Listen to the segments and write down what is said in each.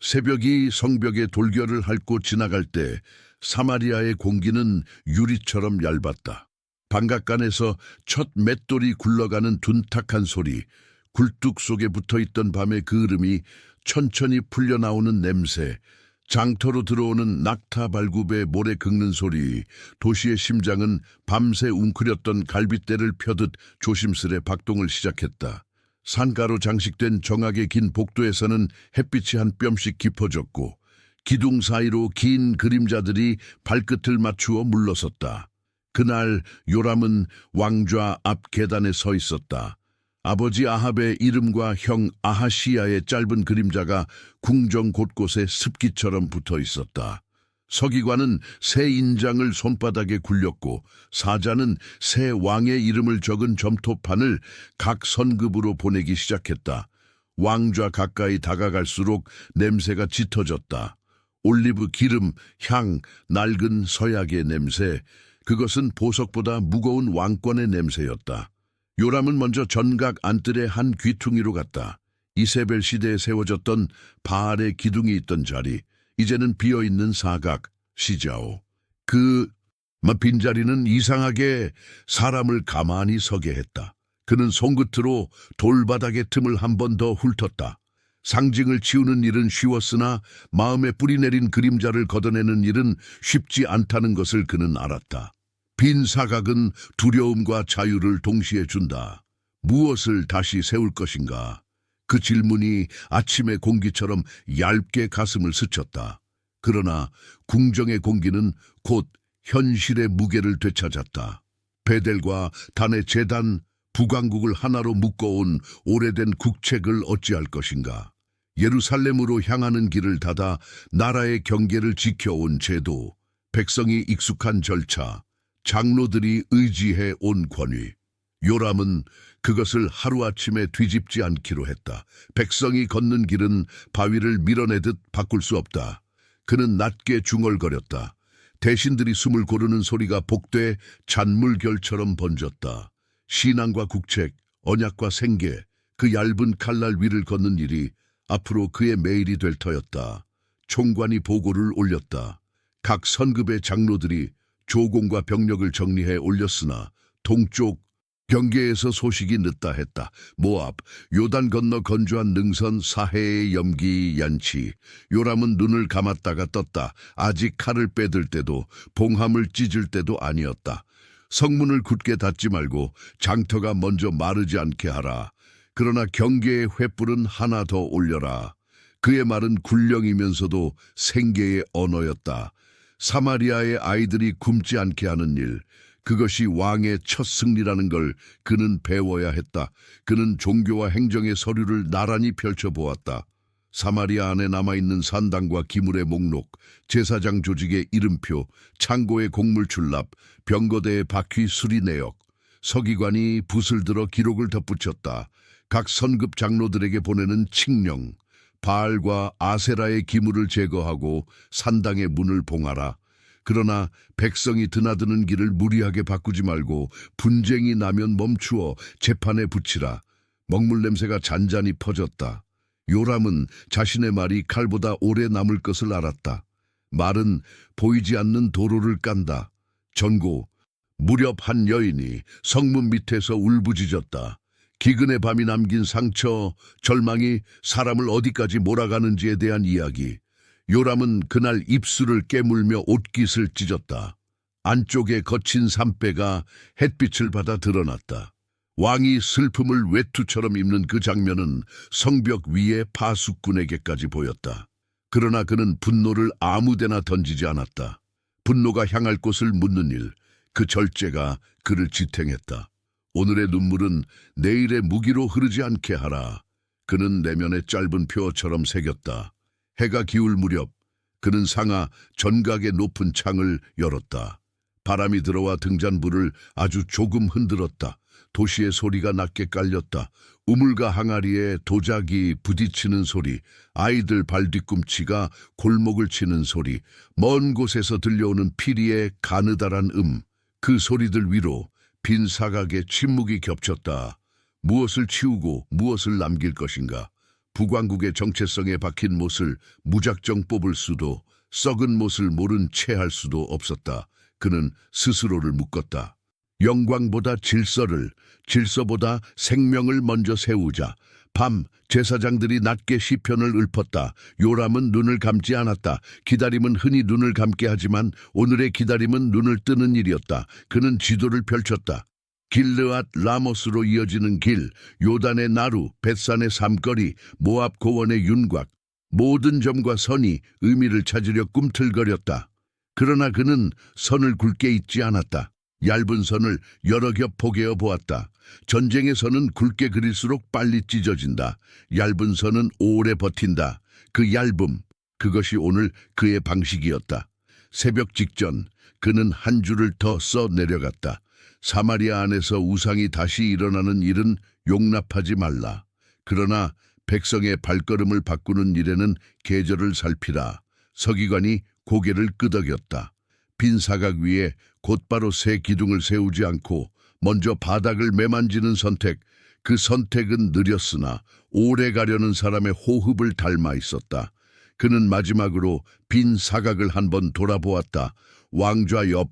새벽이 성벽에 돌결을 핥고 지나갈 때 사마리아의 공기는 유리처럼 얇았다. 방앗간에서 첫 맷돌이 굴러가는 둔탁한 소리, 굴뚝 속에 붙어있던 밤의 그을음이 천천히 풀려나오는 냄새, 장터로 들어오는 낙타 발굽에 모래 긁는 소리, 도시의 심장은 밤새 웅크렸던 갈빗대를 펴듯 조심스레 박동을 시작했다. 산가로 장식된 정하게 긴 복도에서는 햇빛이 한 뼘씩 깊어졌고 기둥 사이로 긴 그림자들이 발끝을 맞추어 물러섰다. 그날 요람은 왕좌 앞 계단에 서 있었다. 아버지 아합의 이름과 형 아하시야의 짧은 그림자가 궁정 곳곳에 습기처럼 붙어 있었다. 서기관은 새 인장을 손바닥에 굴렸고 사자는 새 왕의 이름을 적은 점토판을 각 선급으로 보내기 시작했다. 왕좌 가까이 다가갈수록 냄새가 짙어졌다. 올리브 기름, 향, 낡은 서약의 냄새, 그것은 보석보다 무거운 왕권의 냄새였다. 요람은 먼저 전각 안뜰의 한 귀퉁이로 갔다. 이세벨 시대에 세워졌던 바알의 기둥이 있던 자리, 이제는 비어있는 사각, 시자오. 빈자리는 이상하게 사람을 가만히 서게 했다. 그는 손끝으로 돌바닥의 틈을 한 번 더 훑었다. 상징을 치우는 일은 쉬웠으나 마음에 뿌리내린 그림자를 걷어내는 일은 쉽지 않다는 것을 그는 알았다. 빈 사각은 두려움과 자유를 동시에 준다. 무엇을 다시 세울 것인가? 그 질문이 아침의 공기처럼 얇게 가슴을 스쳤다. 그러나 궁정의 공기는 곧 현실의 무게를 되찾았다. 베델과 단의 제단, 북왕국을 하나로 묶어온 오래된 국책을 어찌할 것인가? 예루살렘으로 향하는 길을 닫아 나라의 경계를 지켜온 제도, 백성이 익숙한 절차, 장로들이 의지해 온 권위. 요람은 그것을 하루아침에 뒤집지 않기로 했다. 백성이 걷는 길은 바위를 밀어내듯 바꿀 수 없다. 그는 낮게 중얼거렸다. 대신들이 숨을 고르는 소리가 복되 잔물결처럼 번졌다. 신앙과 국책, 언약과 생계, 그 얇은 칼날 위를 걷는 일이 앞으로 그의 매일이 될 터였다. 총관이 보고를 올렸다. 각 선급의 장로들이 조공과 병력을 정리해 올렸으나 동쪽 경계에서 소식이 늦다 했다. 모압, 요단 건너 건조한 능선 사해의 염기 얀치. 요람은 눈을 감았다가 떴다. 아직 칼을 빼들 때도 봉함을 찢을 때도 아니었다. 성문을 굳게 닫지 말고 장터가 먼저 마르지 않게 하라. 그러나 경계의 횃불은 하나 더 올려라. 그의 말은 굴령이면서도 생계의 언어였다. 사마리아의 아이들이 굶지 않게 하는 일, 그것이 왕의 첫 승리라는 걸 그는 배워야 했다. 그는 종교와 행정의 서류를 나란히 펼쳐보았다. 사마리아 안에 남아있는 산당과 기물의 목록, 제사장 조직의 이름표, 창고의 곡물 출납, 병거대의 바퀴 수리 내역. 서기관이 붓을 들어 기록을 덧붙였다. 각 선급 장로들에게 보내는 칙령, 바알과 아세라의 기물을 제거하고 산당의 문을 봉하라. 그러나 백성이 드나드는 길을 무리하게 바꾸지 말고 분쟁이 나면 멈추어 재판에 붙이라. 먹물 냄새가 잔잔히 퍼졌다. 요람은 자신의 말이 칼보다 오래 남을 것을 알았다. 말은 보이지 않는 도로를 깐다. 전고, 무렵 한 여인이 성문 밑에서 울부짖었다. 기근의 밤이 남긴 상처, 절망이 사람을 어디까지 몰아가는지에 대한 이야기. 요람은 그날 입술을 깨물며 옷깃을 찢었다. 안쪽에 거친 산패가 햇빛을 받아 드러났다. 왕이 슬픔을 외투처럼 입는 그 장면은 성벽 위의 파수꾼에게까지 보였다. 그러나 그는 분노를 아무데나 던지지 않았다. 분노가 향할 곳을 묻는 일, 그 절제가 그를 지탱했다. 오늘의 눈물은 내일의 무기로 흐르지 않게 하라. 그는 내면에 짧은 표처럼 새겼다. 해가 기울 무렵 그는 상하 전각의 높은 창을 열었다. 바람이 들어와 등잔불을 아주 조금 흔들었다. 도시의 소리가 낮게 깔렸다. 우물가 항아리에 도자기 부딪히는 소리, 아이들 발 뒤꿈치가 골목을 치는 소리, 먼 곳에서 들려오는 피리의 가느다란 그 소리들 위로 빈 사각에 침묵이 겹쳤다. 무엇을 치우고 무엇을 남길 것인가? 북왕국의 정체성에 박힌 못을 무작정 뽑을 수도, 썩은 못을 모른 채 할 수도 없었다. 그는 스스로를 묶었다. 영광보다 질서를, 질서보다 생명을 먼저 세우자. 밤 제사장들이 낮게 시편을 읊었다. 요람은 눈을 감지 않았다. 기다림은 흔히 눈을 감게 하지만 오늘의 기다림은 눈을 뜨는 일이었다. 그는 지도를 펼쳤다. 길르앗 라모스로 이어지는 길, 요단의 나루, 벳산의 삼거리, 모압 고원의 윤곽, 모든 점과 선이 의미를 찾으려 꿈틀거렸다. 그러나 그는 선을 굵게 잇지 않았다. 얇은 선을 여러 겹 포개어 보았다. 전쟁의 선은 굵게 그릴수록 빨리 찢어진다. 얇은 선은 오래 버틴다. 그 얇음, 그것이 오늘 그의 방식이었다. 새벽 직전 그는 한 줄을 더 써 내려갔다. 사마리아 안에서 우상이 다시 일어나는 일은 용납하지 말라. 그러나 백성의 발걸음을 바꾸는 일에는 계절을 살피라. 서기관이 고개를 끄덕였다. 빈 사각 위에 곧바로 새 기둥을 세우지 않고 먼저 바닥을 매만지는 선택. 그 선택은 느렸으나 오래 가려는 사람의 호흡을 닮아 있었다. 그는 마지막으로 빈 사각을 한번 돌아보았다. 왕좌 옆,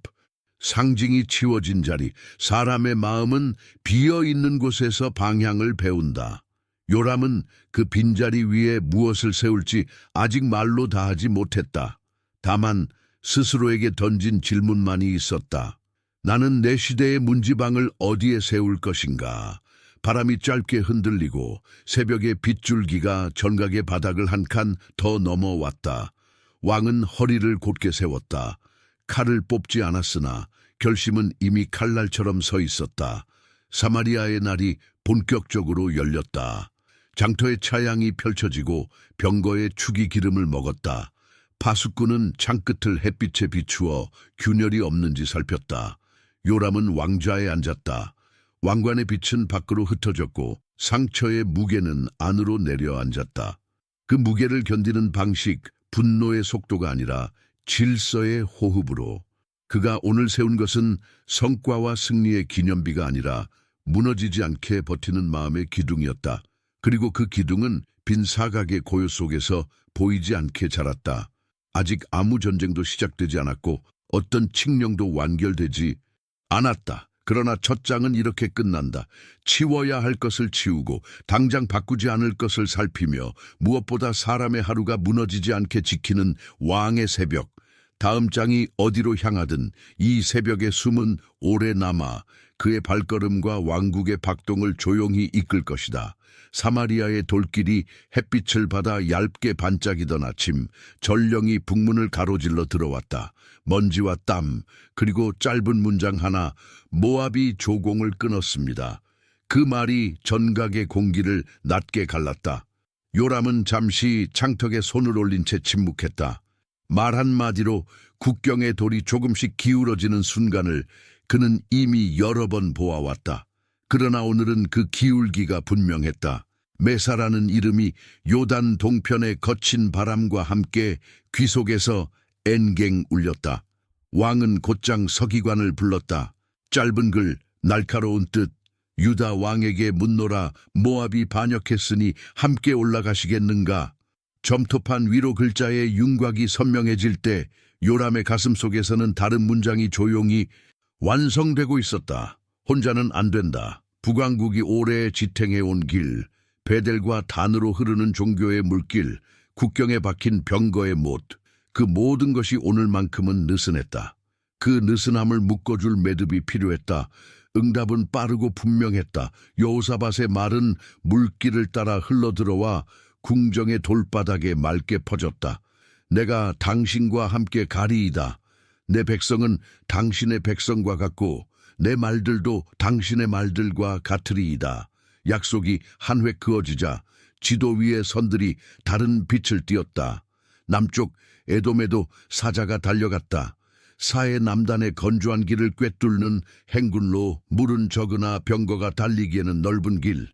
상징이 치워진 자리. 사람의 마음은 비어있는 곳에서 방향을 배운다. 요람은 그 빈자리 위에 무엇을 세울지 아직 말로 다 하지 못했다. 다만 스스로에게 던진 질문만이 있었다. 나는 내 시대의 문지방을 어디에 세울 것인가? 바람이 짧게 흔들리고 새벽의 빗줄기가 전각의 바닥을 한 칸 더 넘어왔다. 왕은 허리를 곧게 세웠다. 칼을 뽑지 않았으나 결심은 이미 칼날처럼 서 있었다. 사마리아의 날이 본격적으로 열렸다. 장터의 차양이 펼쳐지고 병거의 축이 기름을 먹었다. 파수꾼은 창끝을 햇빛에 비추어 균열이 없는지 살폈다. 요람은 왕좌에 앉았다. 왕관의 빛은 밖으로 흩어졌고 상처의 무게는 안으로 내려앉았다. 그 무게를 견디는 방식, 분노의 속도가 아니라 질서의 호흡으로. 그가 오늘 세운 것은 성과와 승리의 기념비가 아니라 무너지지 않게 버티는 마음의 기둥이었다. 그리고 그 기둥은 빈 사각의 고요 속에서 보이지 않게 자랐다. 아직 아무 전쟁도 시작되지 않았고 어떤 칙령도 완결되지 않았다. 그러나 첫 장은 이렇게 끝난다. 치워야 할 것을 치우고 당장 바꾸지 않을 것을 살피며 무엇보다 사람의 하루가 무너지지 않게 지키는 왕의 새벽. 다음 장이 어디로 향하든 이 새벽의 숨은 오래 남아 그의 발걸음과 왕국의 박동을 조용히 이끌 것이다. 사마리아의 돌길이 햇빛을 받아 얇게 반짝이던 아침, 전령이 북문을 가로질러 들어왔다. 먼지와 땀, 그리고 짧은 문장 하나, 모압이 조공을 끊었습니다. 그 말이 전각의 공기를 낮게 갈랐다. 요람은 잠시 창턱에 손을 올린 채 침묵했다. 말 한마디로 국경의 돌이 조금씩 기울어지는 순간을 그는 이미 여러 번 보아왔다. 그러나 오늘은 그 기울기가 분명했다. 메사라는 이름이 요단 동편의 거친 바람과 함께 귀 속에서 앵갱 울렸다. 왕은 곧장 서기관을 불렀다. 짧은 글, 날카로운 뜻, 유다 왕에게 묻노라. 모압이 반역했으니 함께 올라가시겠는가? 점토판 위로 글자의 윤곽이 선명해질 때 요람의 가슴 속에서는 다른 문장이 조용히 완성되고 있었다. 혼자는 안 된다. 북왕국이 오래 지탱해온 길, 베델과 단으로 흐르는 종교의 물길, 국경에 박힌 병거의 못, 그 모든 것이 오늘만큼은 느슨했다. 그 느슨함을 묶어줄 매듭이 필요했다. 응답은 빠르고 분명했다. 여호사밧의 말은 물길을 따라 흘러들어와 궁정의 돌바닥에 맑게 퍼졌다. 내가 당신과 함께 가리이다. 내 백성은 당신의 백성과 같고 내 말들도 당신의 말들과 같으리이다. 약속이 한 획 그어지자 지도 위의 선들이 다른 빛을 띠었다. 남쪽 에돔에도 사자가 달려갔다. 사해 남단의 건조한 길을 꿰뚫는 행군로, 물은 적으나 병거가 달리기에는 넓은 길.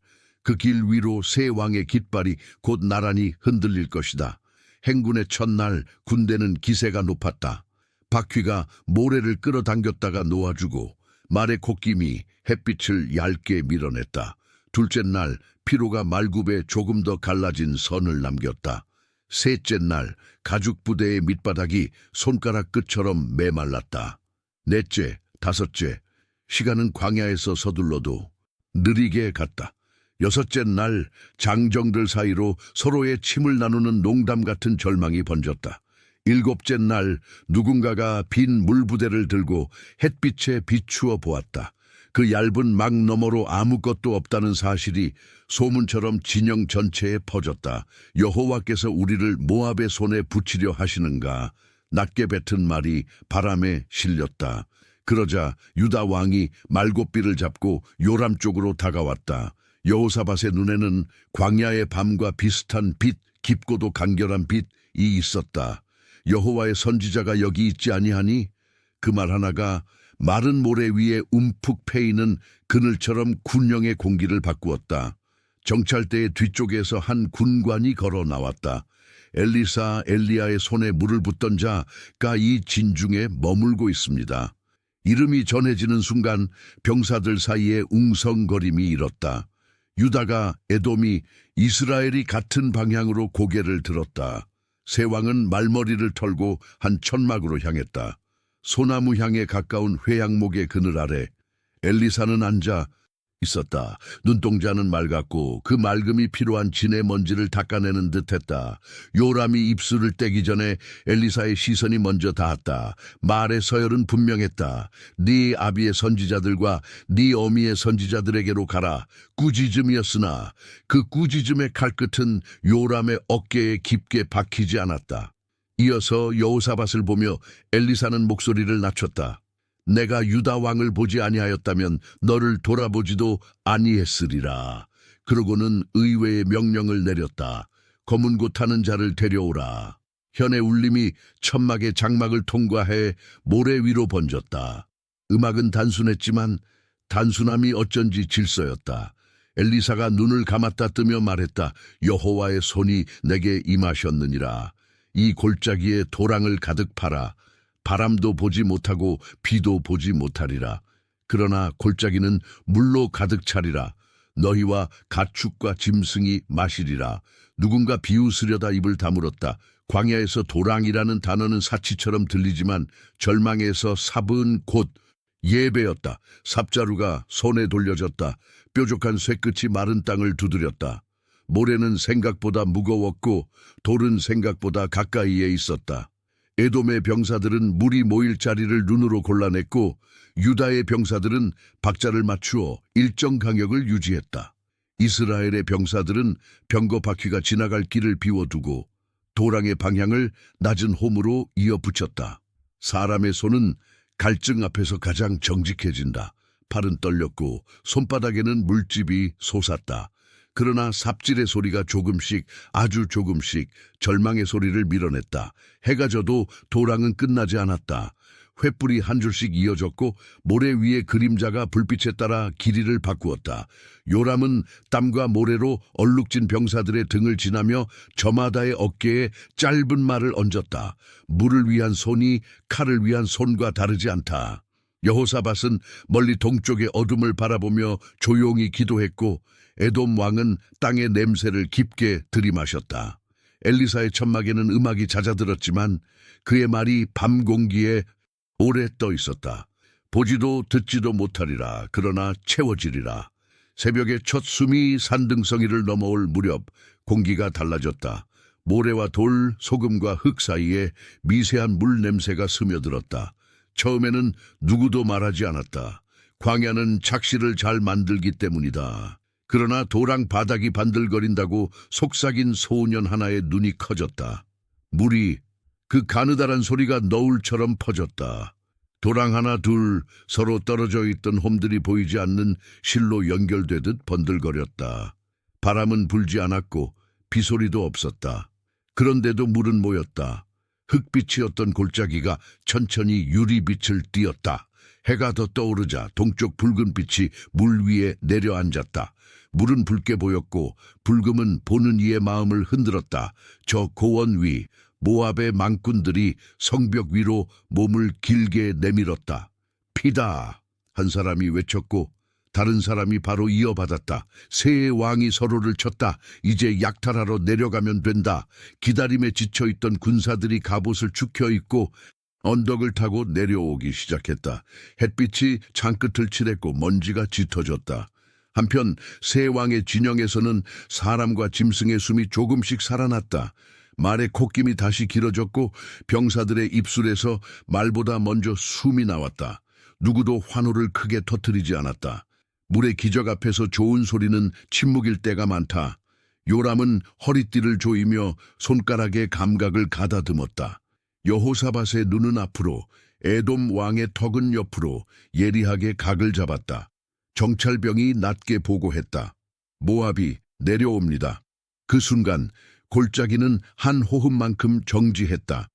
그 길 위로 세 왕의 깃발이 곧 나란히 흔들릴 것이다. 행군의 첫날 군대는 기세가 높았다. 바퀴가 모래를 끌어당겼다가 놓아주고 말의 콧김이 햇빛을 얇게 밀어냈다. 둘째 날 피로가 말굽에 조금 더 갈라진 선을 남겼다. 셋째 날 가죽 부대의 밑바닥이 손가락 끝처럼 메말랐다. 넷째, 다섯째, 시간은 광야에서 서둘러도 느리게 갔다. 여섯째 날 장정들 사이로 서로의 침을 나누는 농담 같은 절망이 번졌다. 일곱째 날 누군가가 빈 물부대를 들고 햇빛에 비추어 보았다. 그 얇은 막 너머로 아무것도 없다는 사실이 소문처럼 진영 전체에 퍼졌다. 여호와께서 우리를 모압의 손에 붙이려 하시는가? 낮게 뱉은 말이 바람에 실렸다. 그러자 유다 왕이 말곶비를 잡고 요람 쪽으로 다가왔다. 여호사밧의 눈에는 광야의 밤과 비슷한 빛, 깊고도 간결한 빛이 있었다. 여호와의 선지자가 여기 있지 아니하니? 그 말 하나가 마른 모래 위에 움푹 패이는 그늘처럼 군령의 공기를 바꾸었다. 정찰대의 뒤쪽에서 한 군관이 걸어 나왔다. 엘리사, 엘리야의 손에 물을 붓던 자가 이 진중에 머물고 있습니다. 이름이 전해지는 순간 병사들 사이에 웅성거림이 일었다. 유다가, 에돔이, 이스라엘이 같은 방향으로 고개를 들었다. 세 왕은 말머리를 털고 한 천막으로 향했다. 소나무 향에 가까운 회양목의 그늘 아래 엘리사는 앉아 있었다. 눈동자는 맑았고 그 맑음이 필요한 진의 먼지를 닦아내는 듯했다. 요람이 입술을 떼기 전에 엘리사의 시선이 먼저 닿았다. 말의 서열은 분명했다. 네 아비의 선지자들과 네 어미의 선지자들에게로 가라. 꾸짖음이었으나 그 꾸짖음의 칼끝은 요람의 어깨에 깊게 박히지 않았다. 이어서 여호사밧을 보며 엘리사는 목소리를 낮췄다. 내가 유다 왕을 보지 아니하였다면 너를 돌아보지도 아니했으리라. 그러고는 의외의 명령을 내렸다. 검은 곳 타는 자를 데려오라. 현의 울림이 천막의 장막을 통과해 모래 위로 번졌다. 음악은 단순했지만 단순함이 어쩐지 질서였다. 엘리사가 눈을 감았다 뜨며 말했다. 여호와의 손이 내게 임하셨느니라. 이 골짜기에 도랑을 가득 팔아 바람도 보지 못하고 비도 보지 못하리라. 그러나 골짜기는 물로 가득 차리라. 너희와 가축과 짐승이 마시리라. 누군가 비웃으려다 입을 다물었다. 광야에서 도랑이라는 단어는 사치처럼 들리지만 절망에서 삽은 곧 예배였다. 삽자루가 손에 돌려졌다. 뾰족한 쇠끝이 마른 땅을 두드렸다. 모래는 생각보다 무거웠고 돌은 생각보다 가까이에 있었다. 에돔의 병사들은 물이 모일 자리를 눈으로 골라냈고 유다의 병사들은 박자를 맞추어 일정 간격을 유지했다. 이스라엘의 병사들은 병거 바퀴가 지나갈 길을 비워두고 도랑의 방향을 낮은 홈으로 이어붙였다. 사람의 손은 갈증 앞에서 가장 정직해진다. 팔은 떨렸고 손바닥에는 물집이 솟았다. 그러나 삽질의 소리가 조금씩, 아주 조금씩 절망의 소리를 밀어냈다. 해가 져도 도랑은 끝나지 않았다. 횃불이 한 줄씩 이어졌고 모래 위의 그림자가 불빛에 따라 길이를 바꾸었다. 요람은 땀과 모래로 얼룩진 병사들의 등을 지나며 저마다의 어깨에 짧은 말을 얹었다. 물을 위한 손이 칼을 위한 손과 다르지 않다. 여호사밧은 멀리 동쪽의 어둠을 바라보며 조용히 기도했고 에돔 왕은 땅의 냄새를 깊게 들이마셨다. 엘리사의 천막에는 음악이 잦아들었지만 그의 말이 밤 공기에 오래 떠 있었다. 보지도 듣지도 못하리라. 그러나 채워지리라. 새벽의 첫 숨이 산등성이를 넘어올 무렵 공기가 달라졌다. 모래와 돌, 소금과 흙 사이에 미세한 물 냄새가 스며들었다. 처음에는 누구도 말하지 않았다. 광야는 착시를 잘 만들기 때문이다. 그러나 도랑 바닥이 반들거린다고 속삭인 소년 하나의 눈이 커졌다. 물이 그 가느다란 소리가 너울처럼 퍼졌다. 도랑 하나 둘 서로 떨어져 있던 홈들이 보이지 않는 실로 연결되듯 번들거렸다. 바람은 불지 않았고 비소리도 없었다. 그런데도 물은 모였다. 흙빛이었던 골짜기가 천천히 유리빛을 띄었다. 해가 더 떠오르자 동쪽 붉은 빛이 물 위에 내려앉았다. 물은 붉게 보였고 붉음은 보는 이의 마음을 흔들었다. 저 고원 위 모압의 망군들이 성벽 위로 몸을 길게 내밀었다. 피다! 한 사람이 외쳤고 다른 사람이 바로 이어받았다. 세 왕이 서로를 쳤다. 이제 약탈하러 내려가면 된다. 기다림에 지쳐있던 군사들이 갑옷을 축혀입고 언덕을 타고 내려오기 시작했다. 햇빛이 창끝을 칠했고 먼지가 짙어졌다. 한편 세 왕의 진영에서는 사람과 짐승의 숨이 조금씩 살아났다. 말의 콧김이 다시 길어졌고 병사들의 입술에서 말보다 먼저 숨이 나왔다. 누구도 환호를 크게 터뜨리지 않았다. 물의 기적 앞에서 좋은 소리는 침묵일 때가 많다. 요람은 허리띠를 조이며 손가락에 감각을 가다듬었다. 여호사밧의 눈은 앞으로, 에돔 왕의 턱은 옆으로 예리하게 각을 잡았다. 정찰병이 낮게 보고했다. 모압이 내려옵니다. 그 순간 골짜기는 한 호흡만큼 정지했다.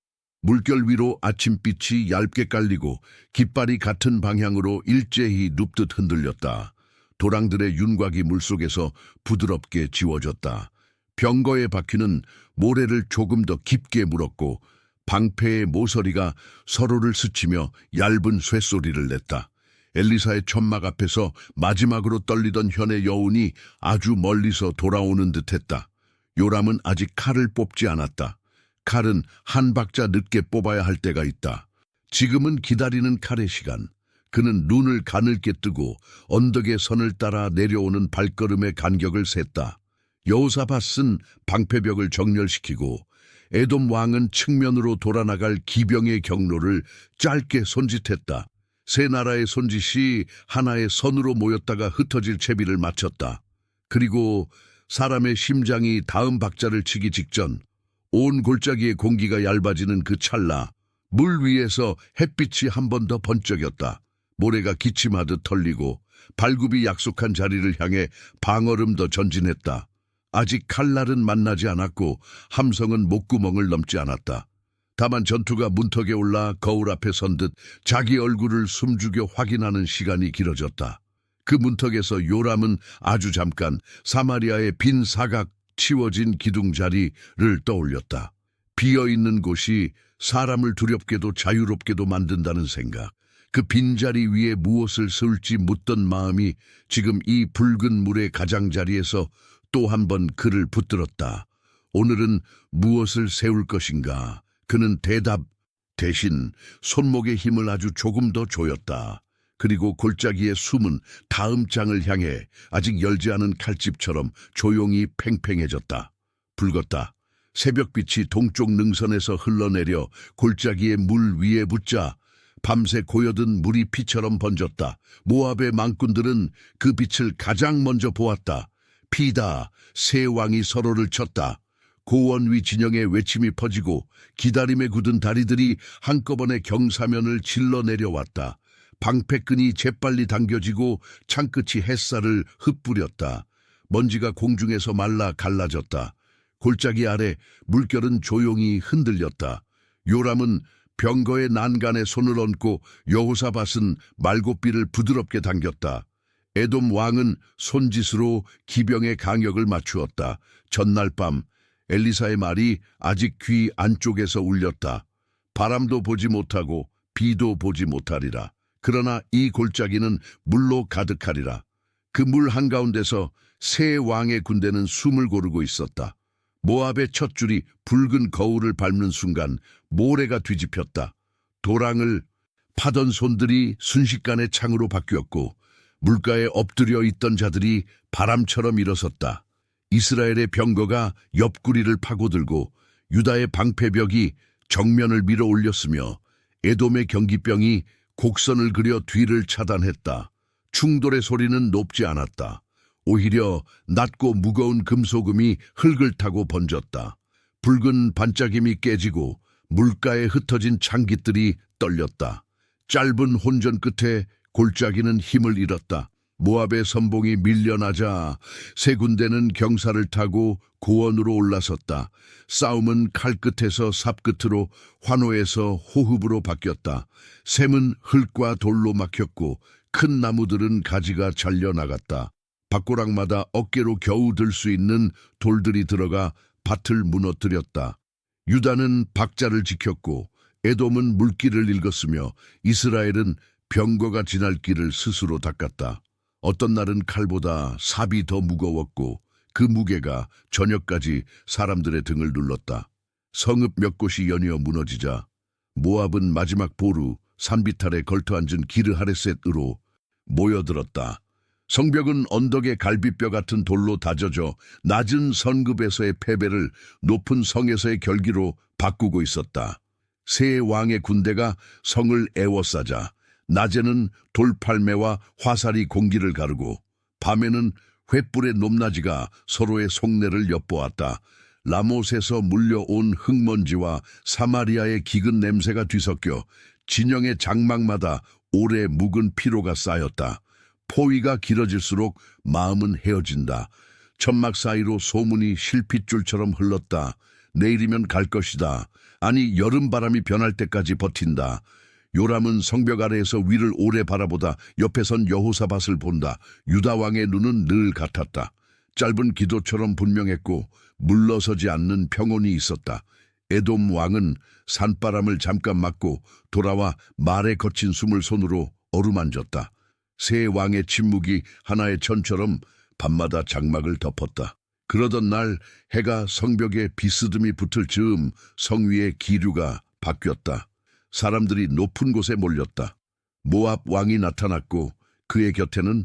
물결 위로 아침빛이 얇게 깔리고 깃발이 같은 방향으로 일제히 눕듯 흔들렸다. 도랑들의 윤곽이 물속에서 부드럽게 지워졌다. 병거의 바퀴는 모래를 조금 더 깊게 물었고 방패의 모서리가 서로를 스치며 얇은 쇠소리를 냈다. 엘리사의 천막 앞에서 마지막으로 떨리던 현의 여운이 아주 멀리서 돌아오는 듯했다. 요람은 아직 칼을 뽑지 않았다. 칼은 한 박자 늦게 뽑아야 할 때가 있다. 지금은 기다리는 칼의 시간. 그는 눈을 가늘게 뜨고 언덕의 선을 따라 내려오는 발걸음의 간격을 셌다. 여호사밧은 방패벽을 정렬시키고 에돔 왕은 측면으로 돌아나갈 기병의 경로를 짧게 손짓했다. 세 나라의 손짓이 하나의 선으로 모였다가 흩어질 채비를 마쳤다. 그리고 사람의 심장이 다음 박자를 치기 직전 온 골짜기의 공기가 얇아지는 그 찰나 물 위에서 햇빛이 한 번 더 번쩍였다. 모래가 기침하듯 털리고 발굽이 약속한 자리를 향해 방얼음 더 전진했다. 아직 칼날은 만나지 않았고 함성은 목구멍을 넘지 않았다. 다만 전투가 문턱에 올라 거울 앞에 선 듯 자기 얼굴을 숨죽여 확인하는 시간이 길어졌다. 그 문턱에서 요람은 아주 잠깐 사마리아의 빈 사각 치워진 기둥 자리를 떠올렸다. 비어있는 곳이 사람을 두렵게도 자유롭게도 만든다는 생각. 그 빈자리 위에 무엇을 세울지 묻던 마음이 지금 이 붉은 물의 가장자리에서 또 한 번 그를 붙들었다. 오늘은 무엇을 세울 것인가? 그는 대답 대신 손목의 힘을 아주 조금 더 조였다. 그리고 골짜기의 숨은 다음 장을 향해 아직 열지 않은 칼집처럼 조용히 팽팽해졌다. 붉었다. 새벽빛이 동쪽 능선에서 흘러내려 골짜기의 물 위에 붙자 밤새 고여든 물이 피처럼 번졌다. 모압의 망군들은 그 빛을 가장 먼저 보았다. 피다, 세 왕이 서로를 쳤다. 고원 위 진영의 외침이 퍼지고 기다림에 굳은 다리들이 한꺼번에 경사면을 질러 내려왔다. 방패끈이 재빨리 당겨지고 창끝이 햇살을 흩뿌렸다. 먼지가 공중에서 말라 갈라졌다. 골짜기 아래 물결은 조용히 흔들렸다. 요람은 병거의 난간에 손을 얹고 여호사밧은 말고삐를 부드럽게 당겼다. 에돔 왕은 손짓으로 기병의 강역을 맞추었다. 전날 밤 엘리사의 말이 아직 귀 안쪽에서 울렸다. 바람도 보지 못하고 비도 보지 못하리라. 그러나 이 골짜기는 물로 가득하리라. 그 물 한가운데서 세 왕의 군대는 숨을 고르고 있었다. 모압의 첫 줄이 붉은 거울을 밟는 순간 모래가 뒤집혔다. 도랑을 파던 손들이 순식간에 창으로 바뀌었고 물가에 엎드려 있던 자들이 바람처럼 일어섰다. 이스라엘의 병거가 옆구리를 파고들고 유다의 방패벽이 정면을 밀어 올렸으며 에돔의 경기병이 곡선을 그려 뒤를 차단했다. 충돌의 소리는 높지 않았다. 오히려 낮고 무거운 금소금이 흙을 타고 번졌다. 붉은 반짝임이 깨지고 물가에 흩어진 창깃들이 떨렸다. 짧은 혼전 끝에 골짜기는 힘을 잃었다. 모압의 선봉이 밀려나자 세 군대는 경사를 타고 고원으로 올라섰다. 싸움은 칼끝에서 삽끝으로, 환호에서 호흡으로 바뀌었다. 샘은 흙과 돌로 막혔고 큰 나무들은 가지가 잘려나갔다. 밭고랑마다 어깨로 겨우 들 수 있는 돌들이 들어가 밭을 무너뜨렸다. 유다는 박자를 지켰고 에돔은 물길을 읽었으며 이스라엘은 병거가 지날 길을 스스로 닦았다. 어떤 날은 칼보다 삽이 더 무거웠고 그 무게가 저녁까지 사람들의 등을 눌렀다. 성읍 몇 곳이 연이어 무너지자 모압은 마지막 보루 산비탈에 걸터앉은 기르하레셋으로 모여들었다. 성벽은 언덕의 갈비뼈 같은 돌로 다져져 낮은 성급에서의 패배를 높은 성에서의 결기로 바꾸고 있었다. 세 왕의 군대가 성을 에워싸자 낮에는 돌팔매와 화살이 공기를 가르고 밤에는 횃불의 높낮이가 서로의 속내를 엿보았다. 라못에서 물려온 흙먼지와 사마리아의 기근 냄새가 뒤섞여 진영의 장막마다 오래 묵은 피로가 쌓였다. 포위가 길어질수록 마음은 헤어진다. 천막 사이로 소문이 실핏줄처럼 흘렀다. 내일이면 갈 것이다. 아니 여름바람이 변할 때까지 버틴다. 요람은 성벽 아래에서 위를 오래 바라보다 옆에 선 여호사밧을 본다. 유다 왕의 눈은 늘 같았다. 짧은 기도처럼 분명했고 물러서지 않는 평온이 있었다. 에돔 왕은 산바람을 잠깐 맞고 돌아와 말에 거친 숨을 손으로 어루만졌다. 세 왕의 침묵이 하나의 천처럼 밤마다 장막을 덮었다. 그러던 날 해가 성벽에 비스듬히 붙을 즈음 성 위의 기류가 바뀌었다. 사람들이 높은 곳에 몰렸다. 모압 왕이 나타났고 그의 곁에는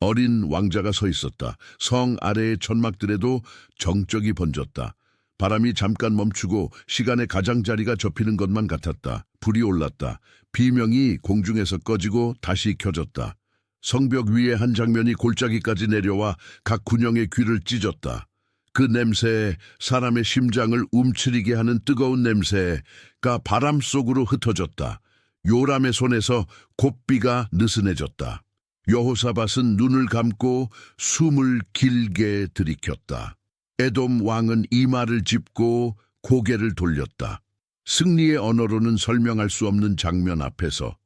어린 왕자가 서 있었다. 성 아래의 천막들에도 정적이 번졌다. 바람이 잠깐 멈추고 시간의 가장자리가 접히는 것만 같았다. 불이 올랐다. 비명이 공중에서 꺼지고 다시 켜졌다. 성벽 위에 한 장면이 골짜기까지 내려와 각 군영의 귀를 찢었다. 그 냄새에 사람의 심장을 움츠리게 하는 뜨거운 냄새가 바람 속으로 흩어졌다. 요람의 손에서 곱비가 느슨해졌다. 여호사밧은 눈을 감고 숨을 길게 들이켰다. 에돔 왕은 이마를 짚고 고개를 돌렸다. 승리의 언어로는 설명할 수 없는 장면 앞에서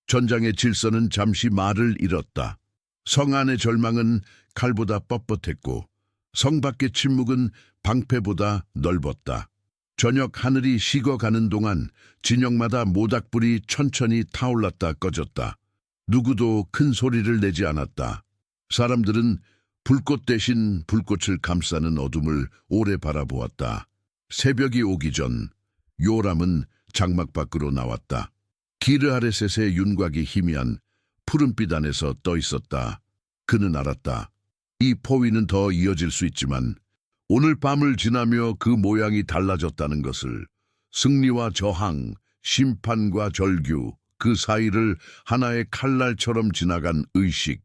전장의 질서는 잠시 말을 잃었다. 성 안의 절망은 칼보다 뻣뻣했고 성 밖의 침묵은 방패보다 넓었다. 저녁 하늘이 식어가는 동안 진영마다 모닥불이 천천히 타올랐다 꺼졌다. 누구도 큰 소리를 내지 않았다. 사람들은 불꽃 대신 불꽃을 감싸는 어둠을 오래 바라보았다. 새벽이 오기 전 요람은 장막 밖으로 나왔다. 기르하레셋의 윤곽이 희미한 푸른빛 안에서 떠 있었다. 그는 알았다. 이 포위는 더 이어질 수 있지만 오늘 밤을 지나며 그 모양이 달라졌다는 것을, 승리와 저항, 심판과 절규, 그 사이를 하나의 칼날처럼 지나간 의식,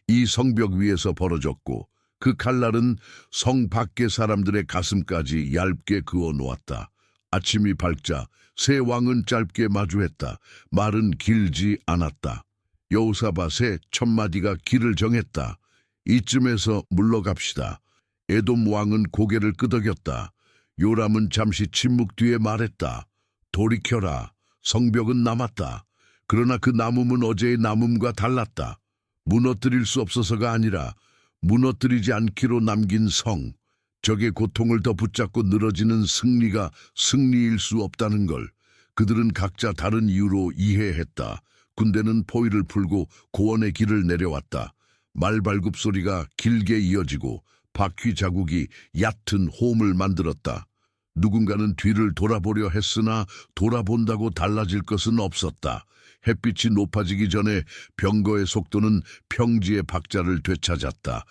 이 성벽 위에서 벌어졌고 그 칼날은 성 밖의 사람들의 가슴까지 얇게 그어 놓았다. 아침이 밝자 세 왕은 짧게 마주했다. 말은 길지 않았다. 여호사밧의 첫 마디가 길을 정했다. 이쯤에서 물러갑시다. 에돔 왕은 고개를 끄덕였다. 요람은 잠시 침묵 뒤에 말했다. 돌이켜라. 성벽은 남았다. 그러나 그 남음은 어제의 남음과 달랐다. 무너뜨릴 수 없어서가 아니라 무너뜨리지 않기로 남긴 성, 적의 고통을 더 붙잡고 늘어지는 승리가 승리일 수 없다는 걸 그들은 각자 다른 이유로 이해했다. 군대는 포위를 풀고 고원의 길을 내려왔다. 말발굽 소리가 길게 이어지고 바퀴 자국이 얕은 호음을 만들었다. 누군가는 뒤를 돌아보려 했으나 돌아본다고 달라질 것은 없었다. 햇빛이 높아지기 전에 병거의 속도는 평지의 박자를 되찾았다.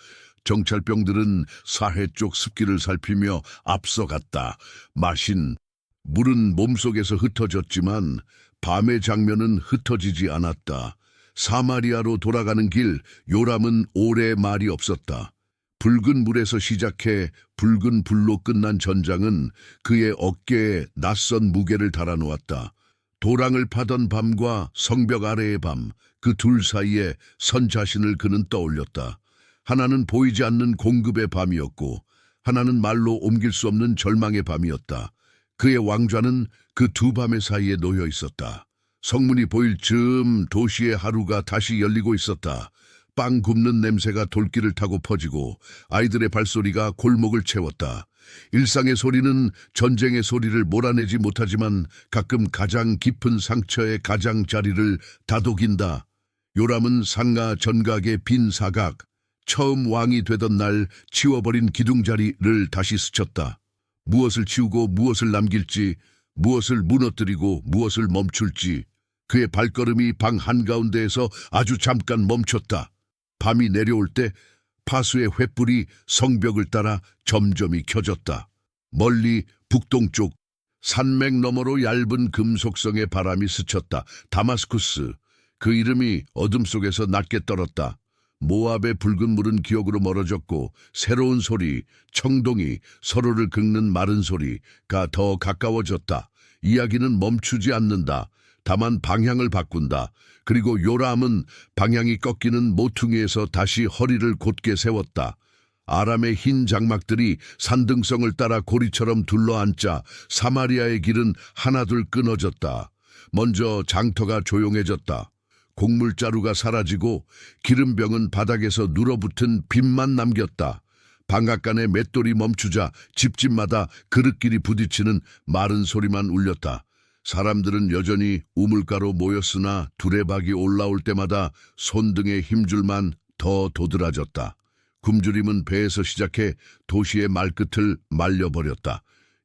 정찰병들은 사해 쪽 습기를 살피며 앞서갔다. 마신 물은 몸속에서 흩어졌지만 밤의 장면은 흩어지지 않았다. 사마리아로 돌아가는 길, 요람은 오래 말이 없었다. 붉은 물에서 시작해 붉은 불로 끝난 전장은 그의 어깨에 낯선 무게를 달아놓았다. 도랑을 파던 밤과 성벽 아래의 밤, 그 둘 사이에 선 자신을 그는 떠올렸다. 하나는 보이지 않는 공급의 밤이었고 하나는 말로 옮길 수 없는 절망의 밤이었다. 그의 왕좌는 그 두 밤의 사이에 놓여 있었다. 성문이 보일 즈음 도시의 하루가 다시 열리고 있었다. 빵 굽는 냄새가 돌길을 타고 퍼지고 아이들의 발소리가 골목을 채웠다. 일상의 소리는 전쟁의 소리를 몰아내지 못하지만 가끔 가장 깊은 상처의 가장자리를 다독인다. 요람은 상가 전각의 빈 사각, 처음 왕이 되던 날 치워버린 기둥자리를 다시 스쳤다. 무엇을 치우고 무엇을 남길지, 무엇을 무너뜨리고 무엇을 멈출지, 그의 발걸음이 방 한가운데에서 아주 잠깐 멈췄다. 밤이 내려올 때 파수의 횃불이 성벽을 따라 점점이 켜졌다. 멀리 북동쪽 산맥 너머로 얇은 금속성의 바람이 스쳤다. 다마스쿠스, 그 이름이 어둠 속에서 낮게 떨었다. 모압의 붉은 물은 기억으로 멀어졌고 새로운 소리, 청동이, 서로를 긁는 마른 소리가 더 가까워졌다. 이야기는 멈추지 않는다. 다만 방향을 바꾼다. 그리고 요람은 방향이 꺾이는 모퉁이에서 다시 허리를 곧게 세웠다. 아람의 흰 장막들이 산등성을 따라 고리처럼 둘러앉자 사마리아의 길은 하나둘 끊어졌다. 먼저 장터가 조용해졌다. 곡물자루가 사라지고 기름병은 바닥에서 눌어붙은 빈만 남겼다. 방앗간의 맷돌이 멈추자 집집마다 그릇끼리 부딪히는 마른 소리만 울렸다. 사람들은 여전히 우물가로 모였으나 두레박이 올라올 때마다 손등에 힘줄만 더 도드라졌다. 굶주림은 배에서 시작해 도시의 말끝을 말려버렸다.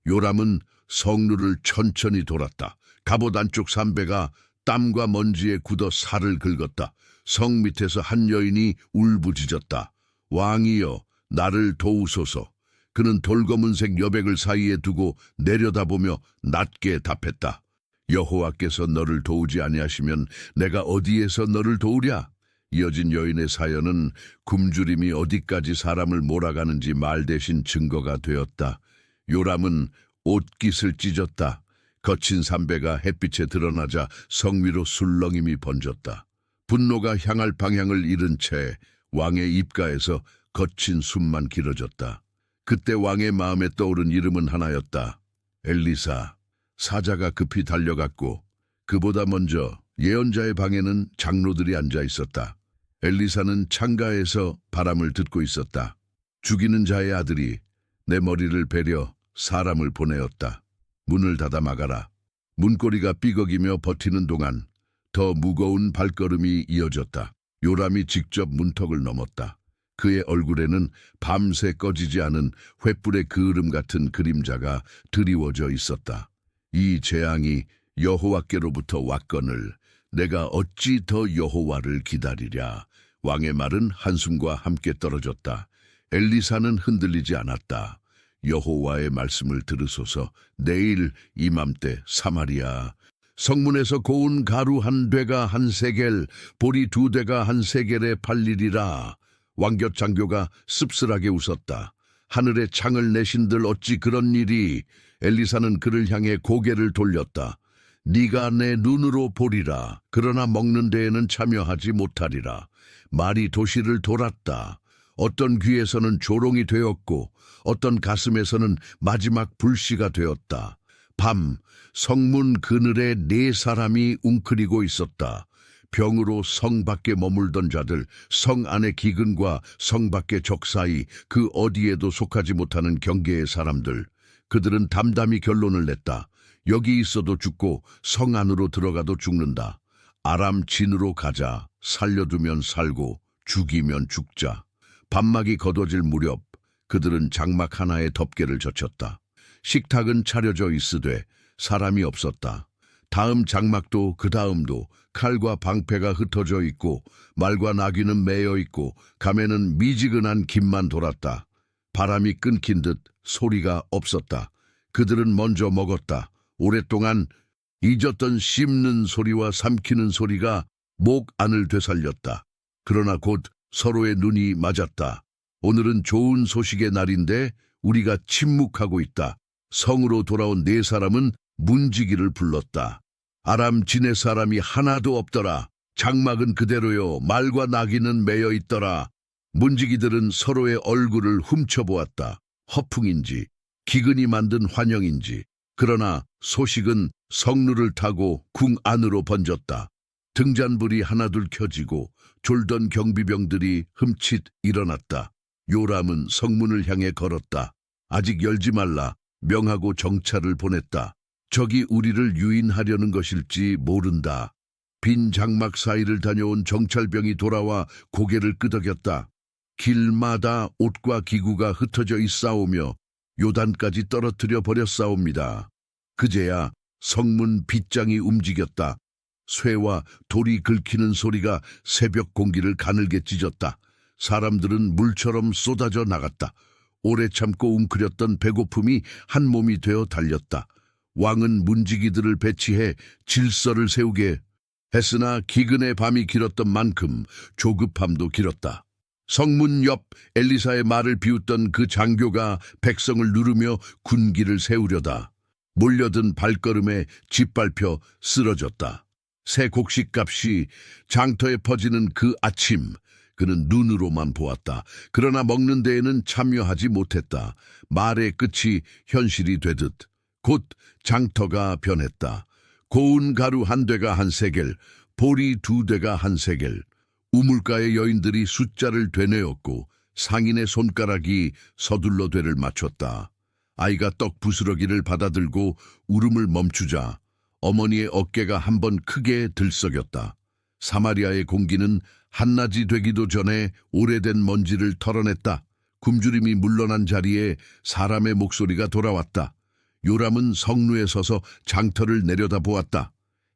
요람은 성루를 천천히 돌았다. 갑옷 안쪽 삼배가 땀과 먼지에 굳어 살을 긁었다. 성 밑에서 한 여인이 울부짖었다. 왕이여, 나를 도우소서. 그는 돌검은색 여백을 사이에 두고 내려다보며 낮게 답했다. 여호와께서 너를 도우지 아니하시면 내가 어디에서 너를 도우랴? 이어진 여인의 사연은 굶주림이 어디까지 사람을 몰아가는지 말 대신 증거가 되었다. 요람은 옷깃을 찢었다. 거친 삼배가 햇빛에 드러나자 성 위로 술렁임이 번졌다. 분노가 향할 방향을 잃은 채 왕의 입가에서 거친 숨만 길어졌다. 그때 왕의 마음에 떠오른 이름은 하나였다. 엘리사. 사자가 급히 달려갔고 그보다 먼저 예언자의 방에는 장로들이 앉아 있었다. 엘리사는 창가에서 바람을 듣고 있었다. 죽이는 자의 아들이 내 머리를 베려 사람을 보내었다. 문을 닫아 막아라. 문고리가 삐걱이며 버티는 동안 더 무거운 발걸음이 이어졌다. 요람이 직접 문턱을 넘었다. 그의 얼굴에는 밤새 꺼지지 않은 횃불의 그을음 같은 그림자가 드리워져 있었다. 이 재앙이 여호와께로부터 왔거늘 내가 어찌 더 여호와를 기다리랴. 왕의 말은 한숨과 함께 떨어졌다. 엘리사는 흔들리지 않았다. 여호와의 말씀을 들으소서. 내일 이맘때 사마리아 성문에서 고운 가루 한 되가 한 세겔, 보리 두 되가 한 세겔에 팔리리라. 왕곁 장교가 씁쓸하게 웃었다. 하늘에 창을 내신들 어찌 그런 일이. 엘리사는 그를 향해 고개를 돌렸다. 네가 내 눈으로 보리라. 그러나 먹는 데에는 참여하지 못하리라. 말이 도시를 돌았다. 어떤 귀에서는 조롱이 되었고 어떤 가슴에서는 마지막 불씨가 되었다. 밤 성문 그늘에 네 사람이 웅크리고 있었다. 병으로 성 밖에 머물던 자들, 성 안의 기근과 성 밖의 적 사이 그 어디에도 속하지 못하는 경계의 사람들. 그들은 담담히 결론을 냈다. 여기 있어도 죽고 성 안으로 들어가도 죽는다. 아람 진으로 가자. 살려두면 살고 죽이면 죽자. 밤막이 걷어질 무렵 그들은 장막 하나에 덮개를 젖혔다. 식탁은 차려져 있으되 사람이 없었다. 다음 장막도 그 다음도 칼과 방패가 흩어져 있고 말과 나귀는 매여 있고 감에는 미지근한 김만 돌았다. 바람이 끊긴 듯 소리가 없었다. 그들은 먼저 먹었다. 오랫동안 잊었던 씹는 소리와 삼키는 소리가 목 안을 되살렸다. 그러나 곧 서로의 눈이 맞았다. 오늘은 좋은 소식의 날인데 우리가 침묵하고 있다. 성으로 돌아온 네 사람은 문지기를 불렀다. 아람 진의 사람이 하나도 없더라. 장막은 그대로요. 말과 나귀는 매여 있더라. 문지기들은 서로의 얼굴을 훔쳐보았다. 허풍인지 기근이 만든 환영인지. 그러나 소식은 성루를 타고 궁 안으로 번졌다. 등잔불이 하나둘 켜지고 졸던 경비병들이 흠칫 일어났다. 요람은 성문을 향해 걸었다. 아직 열지 말라. 명하고 정찰을 보냈다. 적이 우리를 유인하려는 것일지 모른다. 빈 장막 사이를 다녀온 정찰병이 돌아와 고개를 끄덕였다. 길마다 옷과 기구가 흩어져 있사오며 요단까지 떨어뜨려 버렸사옵니다. 그제야 성문 빗장이 움직였다. 쇠와 돌이 긁히는 소리가 새벽 공기를 가늘게 찢었다. 사람들은 물처럼 쏟아져 나갔다. 오래 참고 웅크렸던 배고픔이 한 몸이 되어 달렸다. 왕은 문지기들을 배치해 질서를 세우게 했으나 기근의 밤이 길었던 만큼 조급함도 길었다. 성문 옆 엘리사의 말을 비웃던 그 장교가 백성을 누르며 군기를 세우려다 몰려든 발걸음에 짓밟혀 쓰러졌다. 새 곡식값이 장터에 퍼지는 그 아침, 그는 눈으로만 보았다. 그러나 먹는 데에는 참여하지 못했다. 말의 끝이 현실이 되듯 곧 장터가 변했다. 고운 가루 한 되가 한 세겔, 보리 두 되가 한 세겔. 우물가의 여인들이 숫자를 되뇌었고 상인의 손가락이 서둘러 되를 맞췄다. 아이가 떡 부스러기를 받아들고 울음을 멈추자 어머니의 어깨가 한번 크게 들썩였다. 사마리아의 공기는 한낮이 되기도 전에 오래된 먼지를 털어냈다. 굶주림이 물러난 자리에 사람의 목소리가 돌아왔다. 요람은 성루에 서서 장터를 내려다보았다.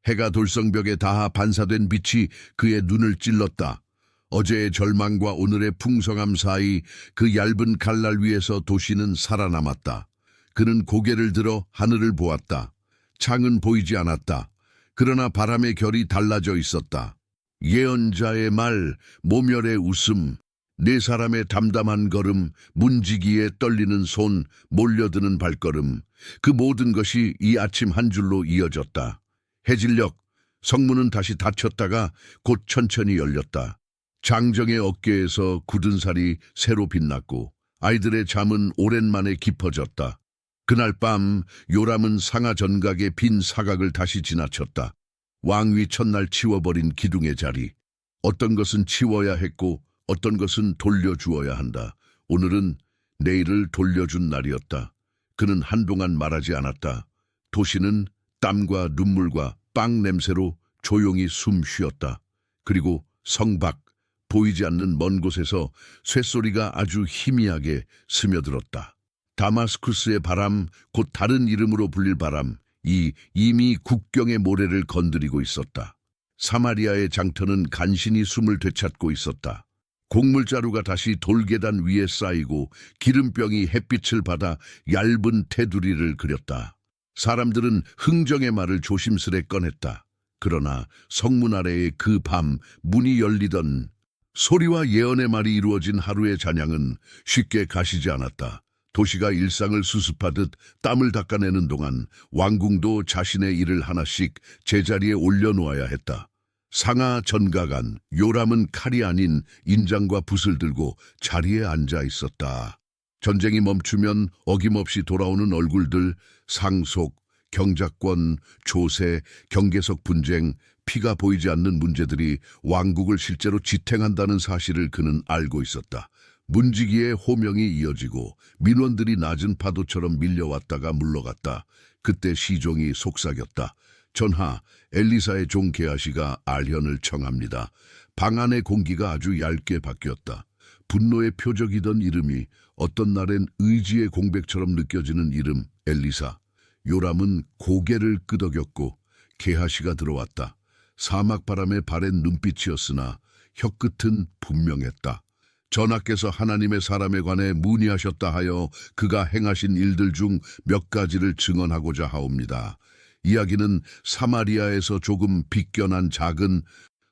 해가 돌성벽에 닿아 반사된 빛이 그의 눈을 찔렀다. 어제의 절망과 오늘의 풍성함 사이 그 얇은 갈날 위에서 도시는 살아남았다. 그는 고개를 들어 하늘을 보았다. 창은 보이지 않았다. 그러나 바람의 결이 달라져 있었다. 예언자의 말, 모멸의 웃음, 네 사람의 담담한 걸음, 문지기에 떨리는 손, 몰려드는 발걸음, 그 모든 것이 이 아침 한 줄로 이어졌다. 해질녘, 성문은 다시 닫혔다가 곧 천천히 열렸다. 장정의 어깨에서 굳은 살이 새로 빛났고 아이들의 잠은 오랜만에 깊어졌다. 그날 밤 요람은 상하 전각의 빈 사각을 다시 지나쳤다. 왕위 첫날 치워버린 기둥의 자리. 어떤 것은 치워야 했고 어떤 것은 돌려주어야 한다. 오늘은 내일을 돌려준 날이었다. 그는 한동안 말하지 않았다. 도시는 땀과 눈물과 빵 냄새로 조용히 숨 쉬었다. 그리고 성 밖, 보이지 않는 먼 곳에서 쇠소리가 아주 희미하게 스며들었다. 다마스쿠스의 바람, 곧 다른 이름으로 불릴 바람, 이미 국경의 모래를 건드리고 있었다. 사마리아의 장터는 간신히 숨을 되찾고 있었다. 곡물자루가 다시 돌계단 위에 쌓이고 기름병이 햇빛을 받아 얇은 테두리를 그렸다. 사람들은 흥정의 말을 조심스레 꺼냈다. 그러나 성문 아래의 그 밤 문이 열리던 소리와 예언의 말이 이루어진 하루의 잔향은 쉽게 가시지 않았다. 도시가 일상을 수습하듯 땀을 닦아내는 동안 왕궁도 자신의 일을 하나씩 제자리에 올려놓아야 했다. 상하 전가간 요람은 칼이 아닌 인장과 붓을 들고 자리에 앉아 있었다. 전쟁이 멈추면 어김없이 돌아오는 얼굴들, 상속, 경작권, 조세, 경계석 분쟁, 피가 보이지 않는 문제들이 왕국을 실제로 지탱한다는 사실을 그는 알고 있었다. 문지기의 호명이 이어지고 민원들이 낮은 파도처럼 밀려왔다가 물러갔다. 그때 시종이 속삭였다. 전하, 엘리사의 종 게하시가 알현을 청합니다. 방 안의 공기가 아주 얇게 바뀌었다. 분노의 표적이던 이름이 어떤 날엔 의지의 공백처럼 느껴지는 이름, 엘리사. 요람은 고개를 끄덕였고 게하시가 들어왔다. 사막바람에 바랜 눈빛이었으나 혀끝은 분명했다. 전하께서 하나님의 사람에 관해 문의하셨다 하여 그가 행하신 일들 중 몇 가지를 증언하고자 하옵니다. 이야기는 사마리아에서 조금 빗겨난 작은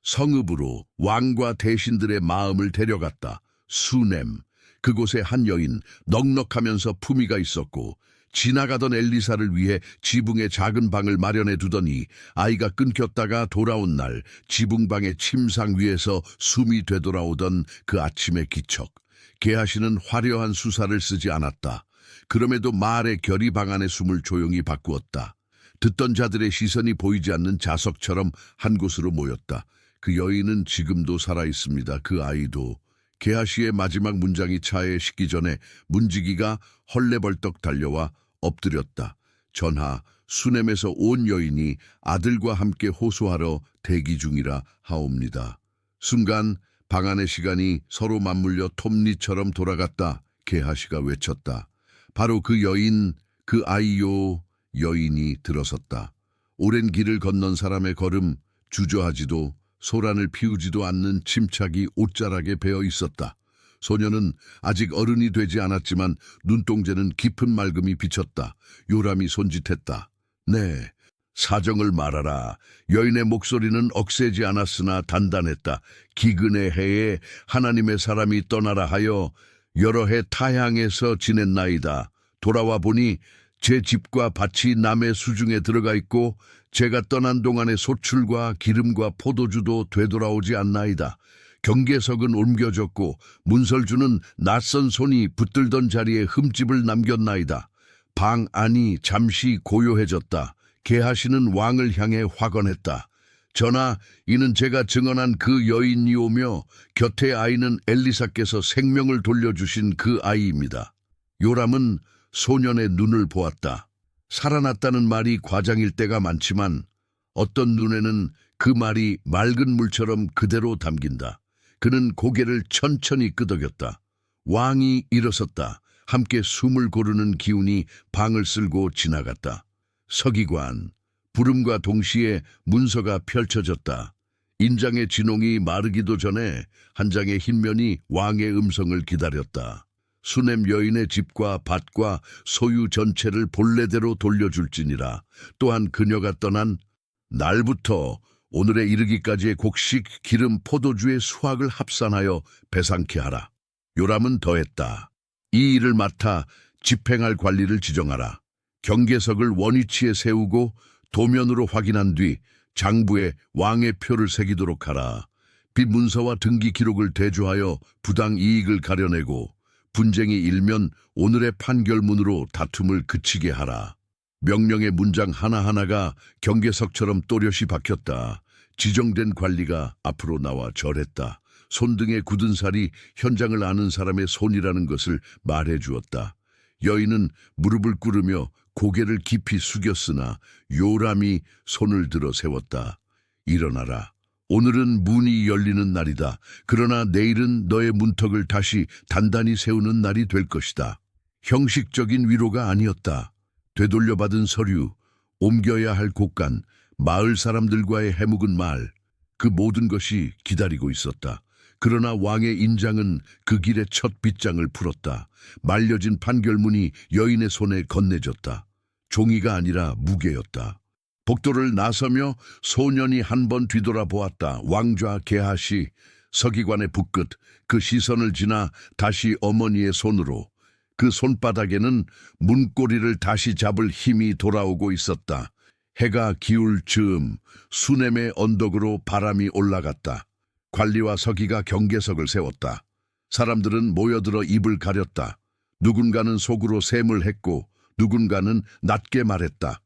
성읍으로 왕과 대신들의 마음을 데려갔다. 수넴, 그곳에 한 여인, 넉넉하면서 품위가 있었고 지나가던 엘리사를 위해 지붕에 작은 방을 마련해 두더니 아이가 끊겼다가 돌아온 날 지붕방의 침상 위에서 숨이 되돌아오던 그 아침의 기척. 게하시는 화려한 수사를 쓰지 않았다. 그럼에도 말의 결이 방 안의 숨을 조용히 바꾸었다. 듣던 자들의 시선이 보이지 않는 자석처럼 한 곳으로 모였다. 그 여인은 지금도 살아있습니다. 그 아이도. 게하시의 마지막 문장이 차에 식기 전에 문지기가 헐레벌떡 달려와 엎드렸다. 전하, 수넴에서 온 여인이 아들과 함께 호소하러 대기 중이라 하옵니다. 순간 방 안의 시간이 서로 맞물려 톱니처럼 돌아갔다. 게하시가 외쳤다. 바로 그 여인, 그 아이요. 여인이 들어섰다. 오랜 길을 건넌 사람의 걸음, 주저하지도 소란을 피우지도 않는 침착이 옷자락에 배어 있었다. 소녀는 아직 어른이 되지 않았지만 눈동자는 깊은 맑음이 비쳤다. 요람이 손짓했다. 네, 사정을 말하라. 여인의 목소리는 억세지 않았으나 단단했다. 기근의 해에 하나님의 사람이 떠나라 하여 여러 해 타향에서 지냈나이다. 돌아와 보니 제 집과 밭이 남의 수중에 들어가 있고 제가 떠난 동안의 소출과 기름과 포도주도 되돌아오지 않나이다. 경계석은 옮겨졌고 문설주는 낯선 손이 붙들던 자리에 흠집을 남겼나이다. 방 안이 잠시 고요해졌다. 게하시는 왕을 향해 화건했다. 전하, 이는 제가 증언한 그 여인이오며 곁에 아이는 엘리사께서 생명을 돌려주신 그 아이입니다. 요람은 소년의 눈을 보았다. 살아났다는 말이 과장일 때가 많지만 어떤 눈에는 그 말이 맑은 물처럼 그대로 담긴다. 그는 고개를 천천히 끄덕였다. 왕이 일어섰다. 함께 숨을 고르는 기운이 방을 쓸고 지나갔다. 서기관, 부름과 동시에 문서가 펼쳐졌다. 인장의 진홍이 마르기도 전에 한 장의 흰면이 왕의 음성을 기다렸다. 수넴 여인의 집과 밭과 소유 전체를 본래대로 돌려줄지니라. 또한 그녀가 떠난 날부터 오늘에 이르기까지의 곡식, 기름, 포도주의 수확을 합산하여 배상케 하라. 요람은 더했다. 이 일을 맡아 집행할 관리를 지정하라. 경계석을 원위치에 세우고 도면으로 확인한 뒤 장부에 왕의 표를 새기도록 하라. 빚문서와 등기 기록을 대조하여 부당 이익을 가려내고 분쟁이 일면 오늘의 판결문으로 다툼을 그치게 하라. 명령의 문장 하나하나가 경계석처럼 또렷이 박혔다. 지정된 관리가 앞으로 나와 절했다. 손등에 굳은 살이 현장을 아는 사람의 손이라는 것을 말해 주었다. 여인은 무릎을 꿇으며 고개를 깊이 숙였으나 요람이 손을 들어 세웠다. 일어나라. 오늘은 문이 열리는 날이다. 그러나 내일은 너의 문턱을 다시 단단히 세우는 날이 될 것이다. 형식적인 위로가 아니었다. 되돌려받은 서류, 옮겨야 할 곳간, 마을 사람들과의 해묵은 말, 그 모든 것이 기다리고 있었다. 그러나 왕의 인장은 그 길의 첫 빗장을 풀었다. 말려진 판결문이 여인의 손에 건네졌다. 종이가 아니라 무게였다. 복도를 나서며 소년이 한 번 뒤돌아보았다. 왕좌 게하시, 서기관의 붓끝, 그 시선을 지나 다시 어머니의 손으로. 그 손바닥에는 문고리를 다시 잡을 힘이 돌아오고 있었다. 해가 기울 즈음 수넴의 언덕으로 바람이 올라갔다. 관리와 서기가 경계석을 세웠다. 사람들은 모여들어 입을 가렸다. 누군가는 속으로 샘을 했고 누군가는 낮게 말했다.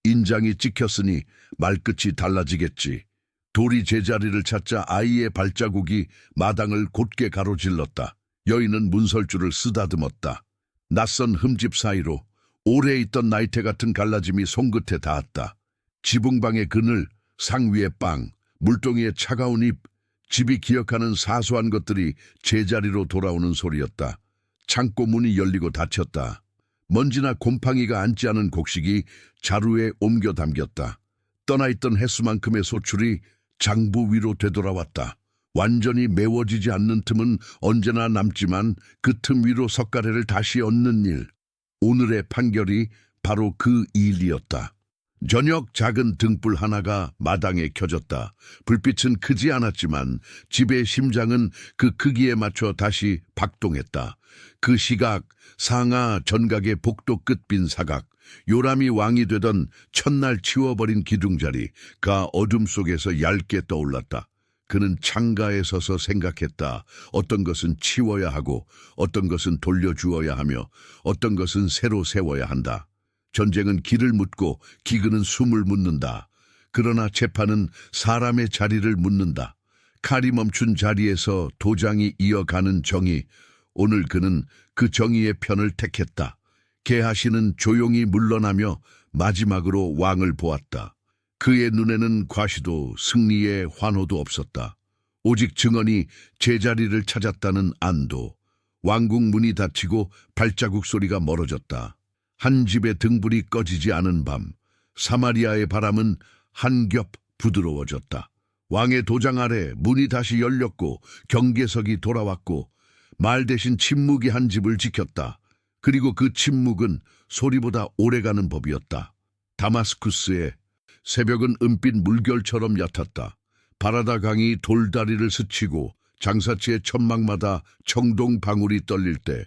인장이 찍혔으니 말끝이 달라지겠지. 돌이 제자리를 찾자 아이의 발자국이 마당을 곧게 가로질렀다. 여인은 문설주를 쓰다듬었다. 낯선 흠집 사이로 오래 있던 나이테 같은 갈라짐이 손끝에 닿았다. 지붕방의 그늘, 상 위의 빵, 물동이의 차가운 입, 집이 기억하는 사소한 것들이 제자리로 돌아오는 소리였다. 창고 문이 열리고 닫혔다. 먼지나 곰팡이가 앉지 않은 곡식이 자루에 옮겨 담겼다. 떠나있던 횟수만큼의 소출이 장부 위로 되돌아왔다. 완전히 메워지지 않는 틈은 언제나 남지만 그 틈 위로 석가래를 다시 얹는 일. 오늘의 판결이 바로 그 일이었다. 저녁 작은 등불 하나가 마당에 켜졌다. 불빛은 크지 않았지만 집의 심장은 그 크기에 맞춰 다시 박동했다. 그 시각, 상하 전각의 복도 끝빈 사각, 요람이 왕이 되던 첫날 치워버린 기둥자리가 어둠 속에서 얇게 떠올랐다. 그는 창가에 서서 생각했다. 어떤 것은 치워야 하고 어떤 것은 돌려주어야 하며 어떤 것은 새로 세워야 한다. 전쟁은 길을 묻고 기근은 숨을 묻는다. 그러나 재판은 사람의 자리를 묻는다. 칼이 멈춘 자리에서 도장이 이어가는 정의. 오늘 그는 그 정의의 편을 택했다. 게하시는 조용히 물러나며 마지막으로 왕을 보았다. 그의 눈에는 과시도 승리의 환호도 없었다. 오직 증언이 제자리를 찾았다는 안도. 왕궁 문이 닫히고 발자국 소리가 멀어졌다. 한 집의 등불이 꺼지지 않은 밤, 사마리아의 바람은 한 겹 부드러워졌다. 왕의 도장 아래 문이 다시 열렸고 경계석이 돌아왔고 말 대신 침묵이 한 집을 지켰다. 그리고 그 침묵은 소리보다 오래가는 법이었다. 다마스쿠스의 새벽은 은빛 물결처럼 얕았다. 바라다 강이 돌다리를 스치고 장사치의 천막마다 청동 방울이 떨릴 때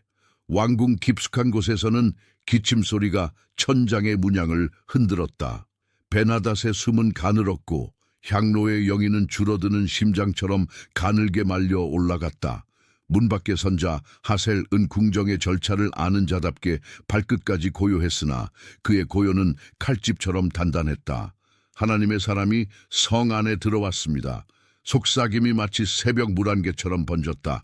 왕궁 깊숙한 곳에서는 기침 소리가 천장의 문양을 흔들었다. 베나닷의 숨은 가늘었고 향로의 영희는 줄어드는 심장처럼 가늘게 말려 올라갔다. 문 밖에 선자 하셀 은 궁정의 절차를 아는 자답게 발끝까지 고요했으나 그의 고요는 칼집처럼 단단했다. 하나님의 사람이 성 안에 들어왔습니다. 속삭임이 마치 새벽 물안개처럼 번졌다.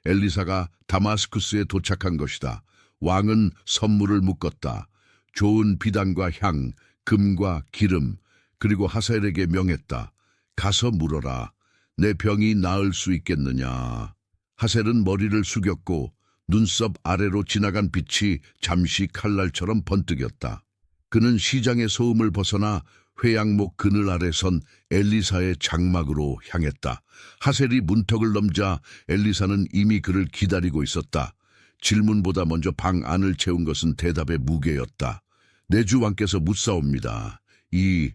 엘리사가 다마스쿠스에 도착한 것이다. 왕은 선물을 묶었다. 좋은 비단과 향, 금과 기름, 그리고 하셀에게 명했다. 가서 물어라. 내 병이 나을 수 있겠느냐. 하셀은 머리를 숙였고 눈썹 아래로 지나간 빛이 잠시 칼날처럼 번뜩였다. 그는 시장의 소음을 벗어나 회양목 그늘 아래 선 엘리사의 장막으로 향했다. 하셀이 문턱을 넘자 엘리사는 이미 그를 기다리고 있었다. 질문보다 먼저 방 안을 채운 것은 대답의 무게였다. 내 주 왕께서 묻사옵니다. 이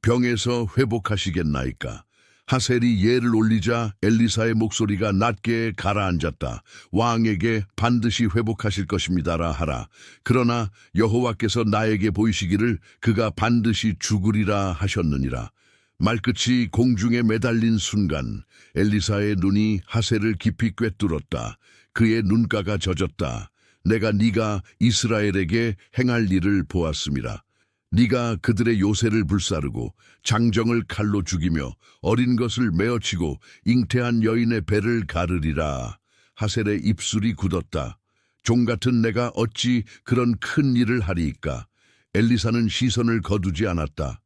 병에서 회복하시겠나이까? 하셀이 예를 올리자 엘리사의 목소리가 낮게 가라앉았다. 왕에게 반드시 회복하실 것입니다라 하라. 그러나 여호와께서 나에게 보이시기를 그가 반드시 죽으리라 하셨느니라. 말끝이 공중에 매달린 순간 엘리사의 눈이 하셀을 깊이 꿰뚫었다. 그의 눈가가 젖었다. 내가 네가 이스라엘에게 행할 일을 보았습니다. 네가 그들의 요새를 불사르고 장정을 칼로 죽이며 어린 것을 메어치고 잉태한 여인의 배를 가르리라. 하셀의 입술이 굳었다. 종 같은 내가 어찌 그런 큰 일을 하리이까? 엘리사는 시선을 거두지 않았다.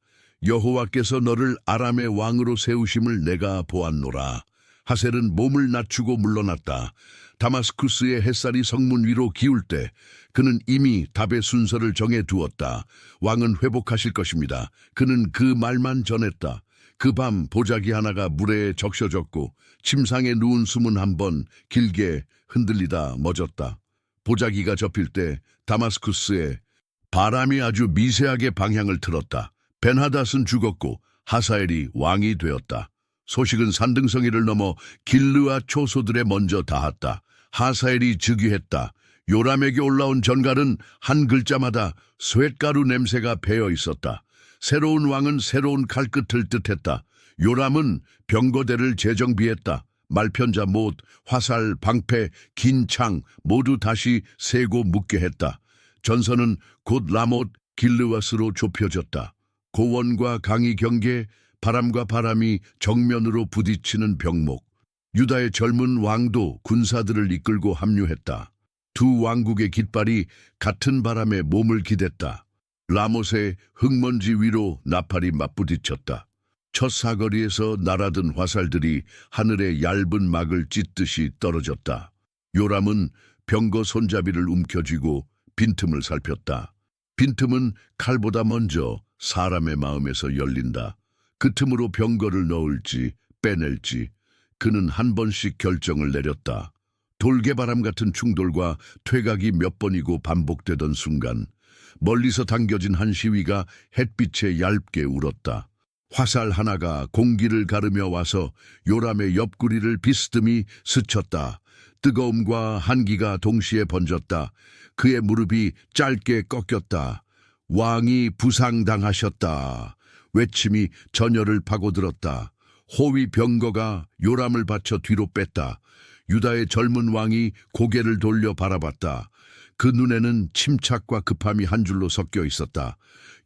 여호와께서 너를 아람의 왕으로 세우심을 내가 보았노라. 하셀은 몸을 낮추고 물러났다. 다마스쿠스의 햇살이 성문 위로 기울 때 그는 이미 답의 순서를 정해 두었다. 왕은 회복하실 것입니다. 그는 그 말만 전했다. 그 밤 보자기 하나가 물에 적셔졌고 침상에 누운 숨은 한 번 길게 흔들리다 멎었다. 보자기가 접힐 때 다마스쿠스에 바람이 아주 미세하게 방향을 틀었다. 벤하닷은 죽었고 하사엘이 왕이 되었다. 소식은 산등성이를 넘어 길르아 초소들에 먼저 닿았다. 하사엘이 즉위했다. 요람에게 올라온 전갈은 한 글자마다 쇳가루 냄새가 배어 있었다. 새로운 왕은 새로운 칼끝을 뜻했다. 요람은 병거대를 재정비했다. 말편자 못, 화살, 방패, 긴 창 모두 다시 세고 묶게 했다. 전선은 곧 라못 길르앗으로 좁혀졌다. 고원과 강이 경계, 바람과 바람이 정면으로 부딪히는 병목. 유다의 젊은 왕도 군사들을 이끌고 합류했다. 두 왕국의 깃발이 같은 바람에 몸을 기댔다. 라못의 흙먼지 위로 나팔이 맞부딪혔다. 첫 사거리에서 날아든 화살들이 하늘의 얇은 막을 찢듯이 떨어졌다. 요람은 병거 손잡이를 움켜쥐고 빈틈을 살폈다. 빈틈은 칼보다 먼저 사람의 마음에서 열린다. 그 틈으로 병거를 넣을지 빼낼지 그는 한 번씩 결정을 내렸다. 돌개바람 같은 충돌과 퇴각이 몇 번이고 반복되던 순간 멀리서 당겨진 한 시위가 햇빛에 얇게 울었다. 화살 하나가 공기를 가르며 와서 요람의 옆구리를 비스듬히 스쳤다. 뜨거움과 한기가 동시에 번졌다. 그의 무릎이 짧게 꺾였다. 왕이 부상당하셨다. 외침이 전열을 파고들었다. 호위 병거가 요람을 받쳐 뒤로 뺐다. 유다의 젊은 왕이 고개를 돌려 바라봤다. 그 눈에는 침착과 급함이 한 줄로 섞여 있었다.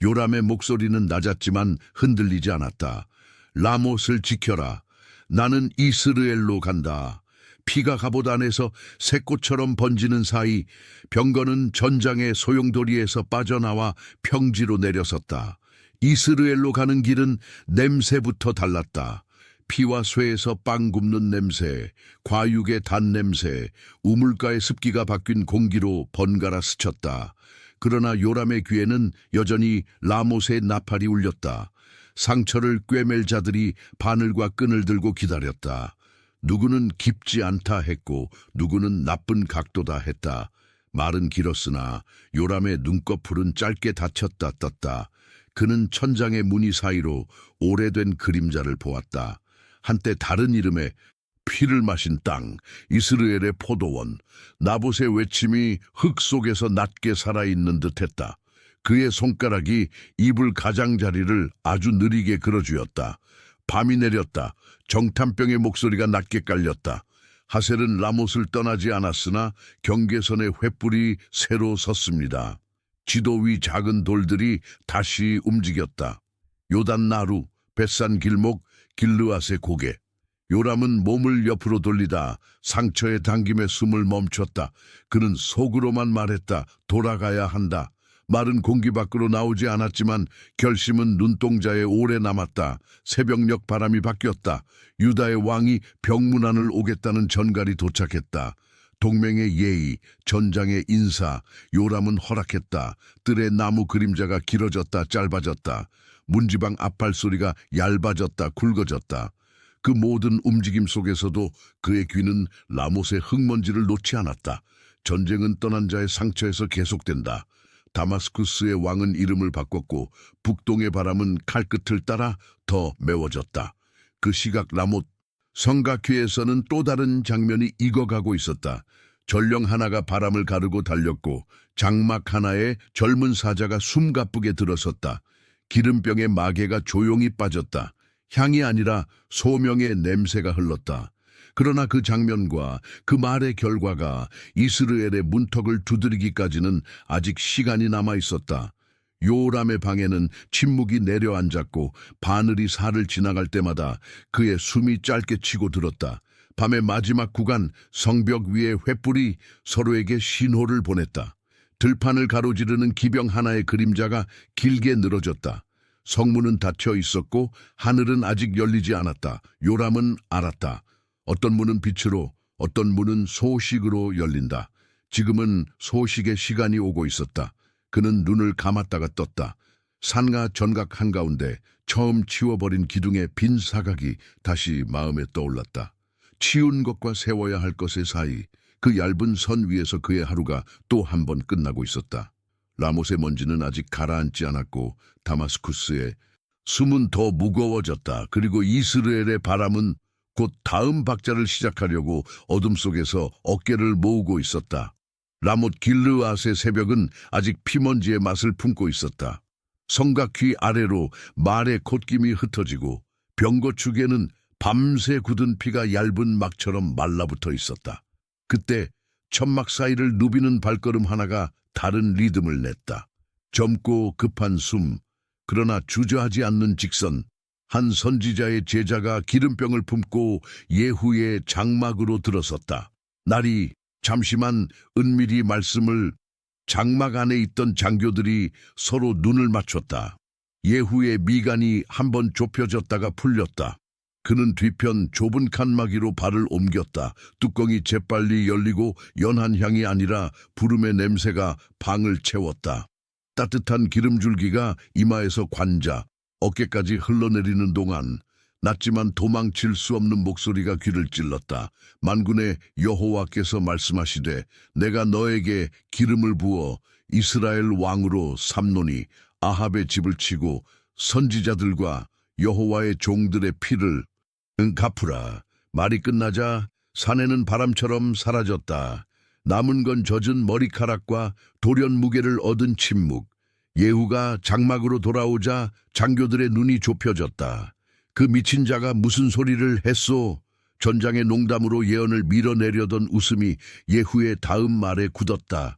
요람의 목소리는 낮았지만 흔들리지 않았다. 라못을 지켜라. 나는 이스르엘로 간다. 피가 갑옷 안에서 새꽃처럼 번지는 사이 병거는 전장의 소용돌이에서 빠져나와 평지로 내려섰다. 이스라엘로 가는 길은 냄새부터 달랐다. 피와 쇠에서 빵 굽는 냄새, 과육의 단 냄새, 우물가의 습기가 바뀐 공기로 번갈아 스쳤다. 그러나 요람의 귀에는 여전히 라못의 나팔이 울렸다. 상처를 꿰맬 자들이 바늘과 끈을 들고 기다렸다. 누구는 깊지 않다 했고 누구는 나쁜 각도다 했다. 말은 길었으나 요람의 눈꺼풀은 짧게 닫혔다 떴다. 그는 천장의 무늬 사이로 오래된 그림자를 보았다. 한때 다른 이름의 피를 마신 땅, 이스라엘의 포도원, 나봇의 외침이 흙 속에서 낮게 살아있는 듯했다. 그의 손가락이 이불 가장자리를 아주 느리게 그려주었다. 밤이 내렸다. 정탐병의 목소리가 낮게 깔렸다. 하셀은 라못을 떠나지 않았으나 경계선의 횃불이 새로 섰습니다. 지도 위 작은 돌들이 다시 움직였다. 요단 나루, 벳산 길목, 길르앗의 고개. 요람은 몸을 옆으로 돌리다 상처에 당김에 숨을 멈췄다. 그는 속으로만 말했다. 돌아가야 한다. 말은 공기 밖으로 나오지 않았지만 결심은 눈동자에 오래 남았다. 새벽녘 바람이 바뀌었다. 유다의 왕이 병문안을 오겠다는 전갈이 도착했다. 동맹의 예의, 전장의 인사, 요람은 허락했다. 뜰의 나무 그림자가 길어졌다 짧아졌다. 문지방 앞발 소리가 얇아졌다 굵어졌다. 그 모든 움직임 속에서도 그의 귀는 라못의 흙먼지를 놓지 않았다. 전쟁은 떠난 자의 상처에서 계속된다. 다마스쿠스의 왕은 이름을 바꿨고 북동의 바람은 칼끝을 따라 더 매워졌다. 그 시각 라못 성곽회에서는 또 다른 장면이 익어가고 있었다. 전령 하나가 바람을 가르고 달렸고 장막 하나에 젊은 사자가 숨가쁘게 들어섰다. 기름병의 마개가 조용히 빠졌다. 향이 아니라 소명의 냄새가 흘렀다. 그러나 그 장면과 그 말의 결과가 이스라엘의 문턱을 두드리기까지는 아직 시간이 남아 있었다. 요람의 방에는 침묵이 내려앉았고 바늘이 살을 지나갈 때마다 그의 숨이 짧게 치고 들었다. 밤의 마지막 구간 성벽 위의 횃불이 서로에게 신호를 보냈다. 들판을 가로지르는 기병 하나의 그림자가 길게 늘어졌다. 성문은 닫혀 있었고 하늘은 아직 열리지 않았다. 요람은 알았다. 어떤 문은 빛으로, 어떤 문은 소식으로 열린다. 지금은 소식의 시간이 오고 있었다. 그는 눈을 감았다가 떴다. 산과 전각 한가운데 처음 치워버린 기둥의 빈 사각이 다시 마음에 떠올랐다. 치운 것과 세워야 할 것의 사이, 그 얇은 선 위에서 그의 하루가 또 한 번 끝나고 있었다. 라못의 먼지는 아직 가라앉지 않았고 다마스쿠스의 숨은 더 무거워졌다. 그리고 이스라엘의 바람은 곧 다음 박자를 시작하려고 어둠 속에서 어깨를 모으고 있었다. 라못 길르앗의 새벽은 아직 피먼지의 맛을 품고 있었다. 성곽 귀 아래로 말의 콧김이 흩어지고 병거축에는 밤새 굳은 피가 얇은 막처럼 말라붙어 있었다. 그때 천막 사이를 누비는 발걸음 하나가 다른 리듬을 냈다. 젊고 급한 숨, 그러나 주저하지 않는 직선. 한 선지자의 제자가 기름병을 품고 예후의 장막으로 들어섰다. 날이 잠시만 은밀히 말씀을 장막 안에 있던 장교들이 서로 눈을 맞췄다. 예후의 미간이 한번 좁혀졌다가 풀렸다. 그는 뒤편 좁은 칸막이로 발을 옮겼다. 뚜껑이 재빨리 열리고 연한 향이 아니라 부름의 냄새가 방을 채웠다. 따뜻한 기름줄기가 이마에서 관자, 어깨까지 흘러내리는 동안 낮지만 도망칠 수 없는 목소리가 귀를 찔렀다. 만군의 여호와께서 말씀하시되 내가 너에게 기름을 부어 이스라엘 왕으로 삼노니 아합의 집을 치고 선지자들과 여호와의 종들의 피를 갚으라. 말이 끝나자 사내는 바람처럼 사라졌다. 남은 건 젖은 머리카락과 돌연 무게를 얻은 침묵. 예후가 장막으로 돌아오자 장교들의 눈이 좁혀졌다. 그 미친 자가 무슨 소리를 했소? 전장의 농담으로 예언을 밀어내려던 웃음이 예후의 다음 말에 굳었다.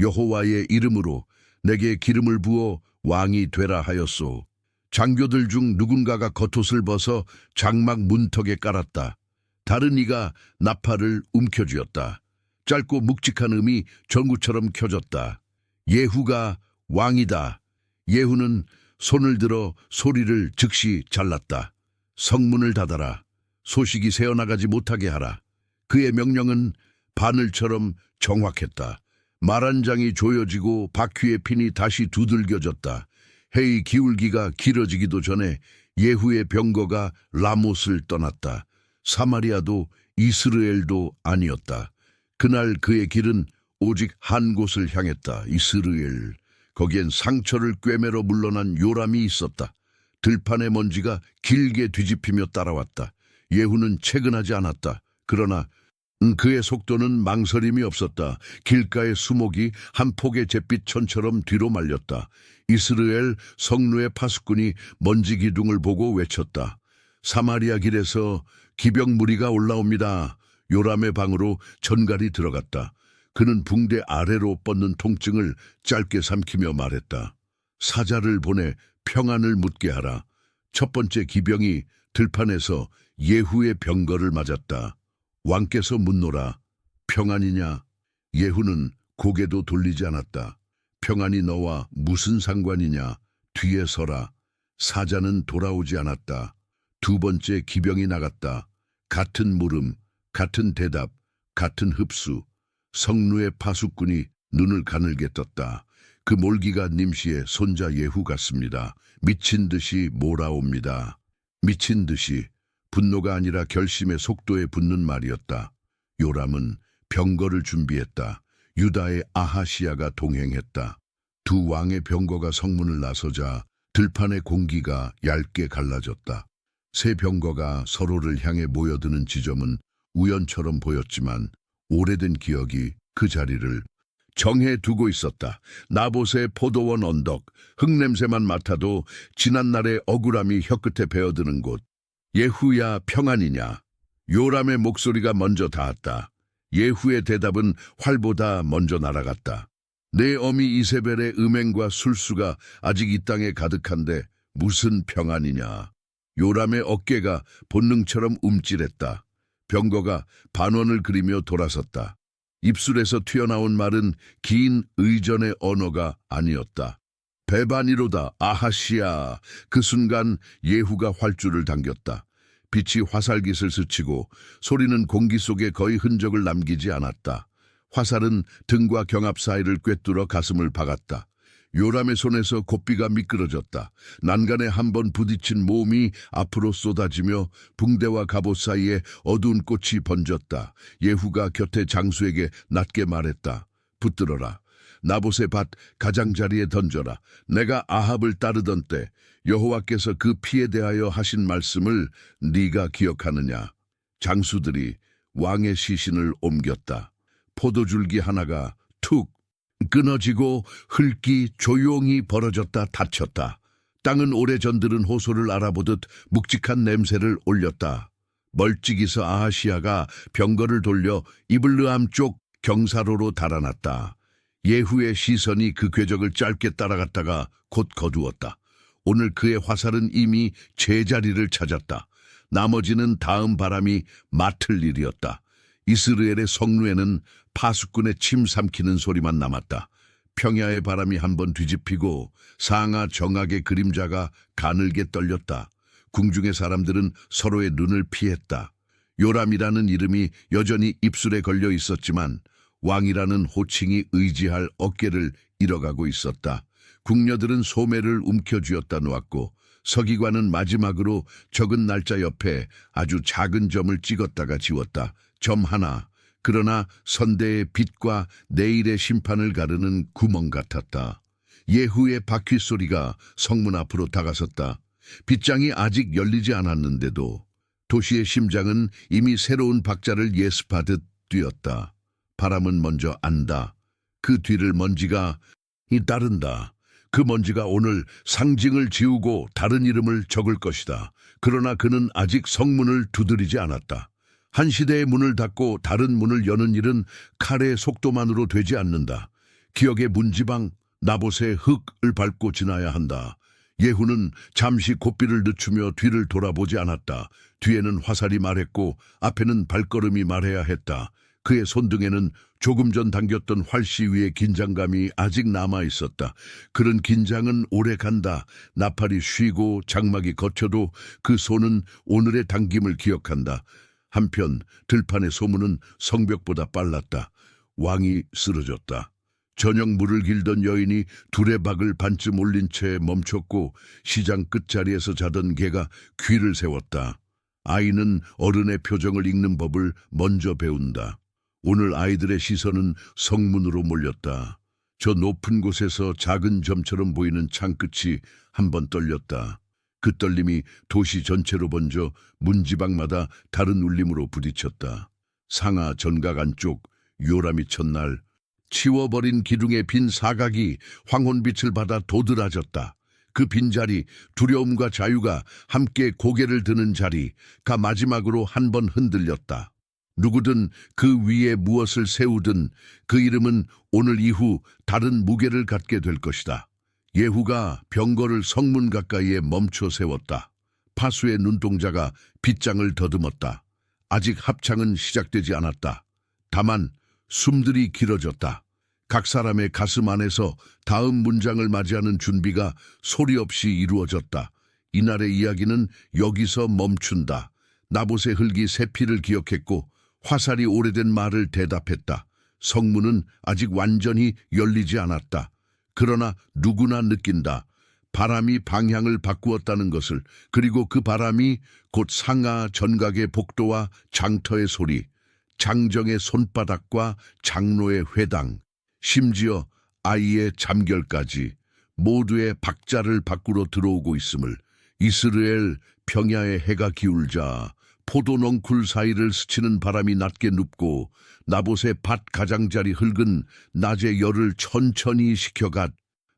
여호와의 이름으로 내게 기름을 부어 왕이 되라 하였소. 장교들 중 누군가가 겉옷을 벗어 장막 문턱에 깔았다. 다른 이가 나팔을 움켜쥐었다. 짧고 묵직한 음이 전구처럼 켜졌다. 예후가 왕이다. 예후는 손을 들어 소리를 즉시 잘랐다. 성문을 닫아라. 소식이 새어나가지 못하게 하라. 그의 명령은 바늘처럼 정확했다. 말 한 장이 조여지고 바퀴의 핀이 다시 두들겨졌다. 해의 기울기가 길어지기도 전에 예후의 병거가 라못을 떠났다. 사마리아도 이스라엘도 아니었다. 그날 그의 길은 오직 한 곳을 향했다. 이스라엘. 거기엔 상처를 꿰매러 물러난 요람이 있었다. 들판의 먼지가 길게 뒤집히며 따라왔다. 예후는 채근하지 않았다. 그러나 그의 속도는 망설임이 없었다. 길가의 수목이 한 폭의 잿빛천처럼 뒤로 말렸다. 이스라엘 성루의 파수꾼이 먼지 기둥을 보고 외쳤다. 사마리아 길에서 기병 무리가 올라옵니다. 요람의 방으로 전갈이 들어갔다. 그는 붕대 아래로 뻗는 통증을 짧게 삼키며 말했다. 사자를 보내 평안을 묻게 하라. 첫 번째 기병이 들판에서 예후의 병거를 맞았다. 왕께서 묻노라. 평안이냐? 예후는 고개도 돌리지 않았다. 평안이 너와 무슨 상관이냐? 뒤에 서라. 사자는 돌아오지 않았다. 두 번째 기병이 나갔다. 같은 물음, 같은 대답, 같은 흡수. 성루의 파수꾼이 눈을 가늘게 떴다. 그 몰기가 님시의 손자 예후 같습니다. 미친 듯이 몰아옵니다. 미친 듯이. 분노가 아니라 결심의 속도에 붙는 말이었다. 요람은 병거를 준비했다. 유다의 아하시야가 동행했다. 두 왕의 병거가 성문을 나서자 들판의 공기가 얇게 갈라졌다. 세 병거가 서로를 향해 모여드는 지점은 우연처럼 보였지만 오래된 기억이 그 자리를 정해두고 있었다. 나봇의 포도원 언덕, 흙냄새만 맡아도 지난날의 억울함이 혀끝에 베어드는 곳. 예후야 평안이냐? 요람의 목소리가 먼저 닿았다. 예후의 대답은 활보다 먼저 날아갔다. 내 어미 이세벨의 음행과 술수가 아직 이 땅에 가득한데 무슨 평안이냐? 요람의 어깨가 본능처럼 움찔했다. 병거가 반원을 그리며 돌아섰다. 입술에서 튀어나온 말은 긴 의전의 언어가 아니었다. 베바니로다 아하시야. 그 순간 예후가 활주를 당겼다. 빛이 화살깃을 스치고 소리는 공기 속에 거의 흔적을 남기지 않았다. 화살은 등과 경합 사이를 꿰뚫어 가슴을 박았다. 요람의 손에서 곱비가 미끄러졌다. 난간에 한 번 부딪힌 몸이 앞으로 쏟아지며 붕대와 갑옷 사이에 어두운 꽃이 번졌다. 예후가 곁에 장수에게 낮게 말했다. 붙들어라. 나봇의 밭 가장자리에 던져라. 내가 아합을 따르던 때 여호와께서 그 피에 대하여 하신 말씀을 네가 기억하느냐? 장수들이 왕의 시신을 옮겼다. 포도줄기 하나가 툭 끊어지고 흙이 조용히 벌어졌다 닫혔다. 땅은 오래전 들은 호소를 알아보듯 묵직한 냄새를 올렸다. 멀찍이서 아하시야가 병거를 돌려 이블르함 쪽 경사로로 달아났다. 예후의 시선이 그 궤적을 짧게 따라갔다가 곧 거두었다. 오늘 그의 화살은 이미 제자리를 찾았다. 나머지는 다음 바람이 맡을 일이었다. 이스라엘의 성루에는 파수꾼의 침 삼키는 소리만 남았다. 평야의 바람이 한번 뒤집히고 상하 정악의 그림자가 가늘게 떨렸다. 궁중의 사람들은 서로의 눈을 피했다. 요람이라는 이름이 여전히 입술에 걸려 있었지만 왕이라는 호칭이 의지할 어깨를 잃어가고 있었다. 궁녀들은 소매를 움켜쥐었다 놓았고 서기관은 마지막으로 적은 날짜 옆에 아주 작은 점을 찍었다가 지웠다. 점 하나. 그러나 선대의 빛과 내일의 심판을 가르는 구멍 같았다. 예후의 바퀴 소리가 성문 앞으로 다가섰다. 빗장이 아직 열리지 않았는데도 도시의 심장은 이미 새로운 박자를 예습하듯 뛰었다. 바람은 먼저 안다. 그 뒤를 먼지가 따른다. 그 먼지가 오늘 상징을 지우고 다른 이름을 적을 것이다. 그러나 그는 아직 성문을 두드리지 않았다. 한 시대의 문을 닫고 다른 문을 여는 일은 칼의 속도만으로 되지 않는다. 기억의 문지방 나봇의 흙을 밟고 지나야 한다. 예후는 잠시 고삐를 늦추며 뒤를 돌아보지 않았다. 뒤에는 화살이 말했고 앞에는 발걸음이 말해야 했다. 그의 손등에는 조금 전 당겼던 활시 위의 긴장감이 아직 남아 있었다. 그런 긴장은 오래 간다. 나팔이 쉬고 장막이 걷혀도 그 손은 오늘의 당김을 기억한다. 한편 들판의 소문은 성벽보다 빨랐다. 왕이 쓰러졌다. 저녁 물을 길던 여인이 두레박을 반쯤 올린 채 멈췄고 시장 끝자리에서 자던 개가 귀를 세웠다. 아이는 어른의 표정을 읽는 법을 먼저 배운다. 오늘 아이들의 시선은 성문으로 몰렸다. 저 높은 곳에서 작은 점처럼 보이는 창끝이 한번 떨렸다. 그 떨림이 도시 전체로 번져 문지방마다 다른 울림으로 부딪혔다. 상하 전각 안쪽 요람이 첫날 치워버린 기둥의 빈 사각이 황혼빛을 받아 도드라졌다. 그 빈자리, 두려움과 자유가 함께 고개를 드는 자리가 마지막으로 한 번 흔들렸다. 누구든 그 위에 무엇을 세우든 그 이름은 오늘 이후 다른 무게를 갖게 될 것이다. 예후가 병거를 성문 가까이에 멈춰 세웠다. 파수의 눈동자가 빗장을 더듬었다. 아직 합창은 시작되지 않았다. 다만 숨들이 길어졌다. 각 사람의 가슴 안에서 다음 문장을 맞이하는 준비가 소리 없이 이루어졌다. 이날의 이야기는 여기서 멈춘다. 나봇의 흙이 새 피를 기억했고 화살이 오래된 말을 대답했다. 성문은 아직 완전히 열리지 않았다. 그러나 누구나 느낀다. 바람이 방향을 바꾸었다는 것을, 그리고 그 바람이 곧 상하 전각의 복도와 장터의 소리, 장정의 손바닥과 장로의 회당, 심지어 아이의 잠결까지 모두의 박자를 바꾸러 들어오고 있음을, 이스라엘 평야의 해가 기울자 포도 넝쿨 사이를 스치는 바람이 낮게 눕고 나봇의 밭 가장자리 흙은 낮의 열을 천천히 식혀갓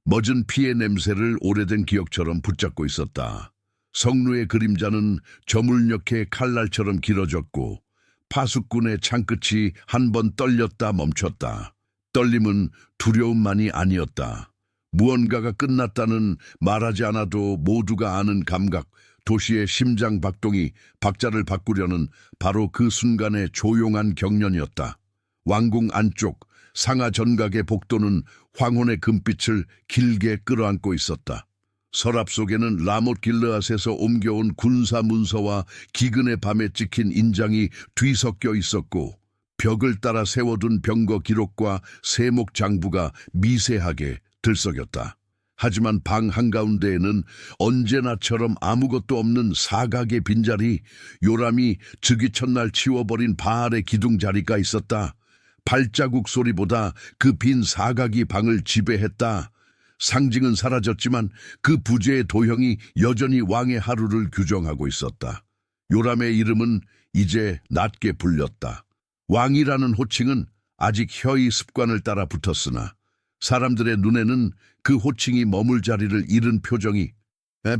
멎은 피의 냄새를 오래된 기억처럼 붙잡고 있었다. 성루의 그림자는 저물녘의 칼날처럼 길어졌고 파수꾼의 창끝이 한 번 떨렸다 멈췄다. 떨림은 두려움만이 아니었다. 무언가가 끝났다는 말하지 않아도 모두가 아는 감각, 도시의 심장 박동이 박자를 바꾸려는 바로 그 순간의 조용한 경련이었다. 왕궁 안쪽 상하 전각의 복도는 황혼의 금빛을 길게 끌어안고 있었다. 서랍 속에는 라못 길르앗에서 옮겨온 군사 문서와 기근의 밤에 찍힌 인장이 뒤섞여 있었고 벽을 따라 세워둔 병거 기록과 세목 장부가 미세하게 들썩였다. 하지만 방 한가운데에는 언제나처럼 아무것도 없는 사각의 빈자리, 요람이 즉위 첫날 치워버린 바알의 기둥 자리가 있었다. 발자국 소리보다 그 빈 사각이 방을 지배했다. 상징은 사라졌지만 그 부재의 도형이 여전히 왕의 하루를 규정하고 있었다. 요람의 이름은 이제 낮게 불렸다. 왕이라는 호칭은 아직 혀의 습관을 따라 붙었으나 사람들의 눈에는 그 호칭이 머물 자리를 잃은 표정이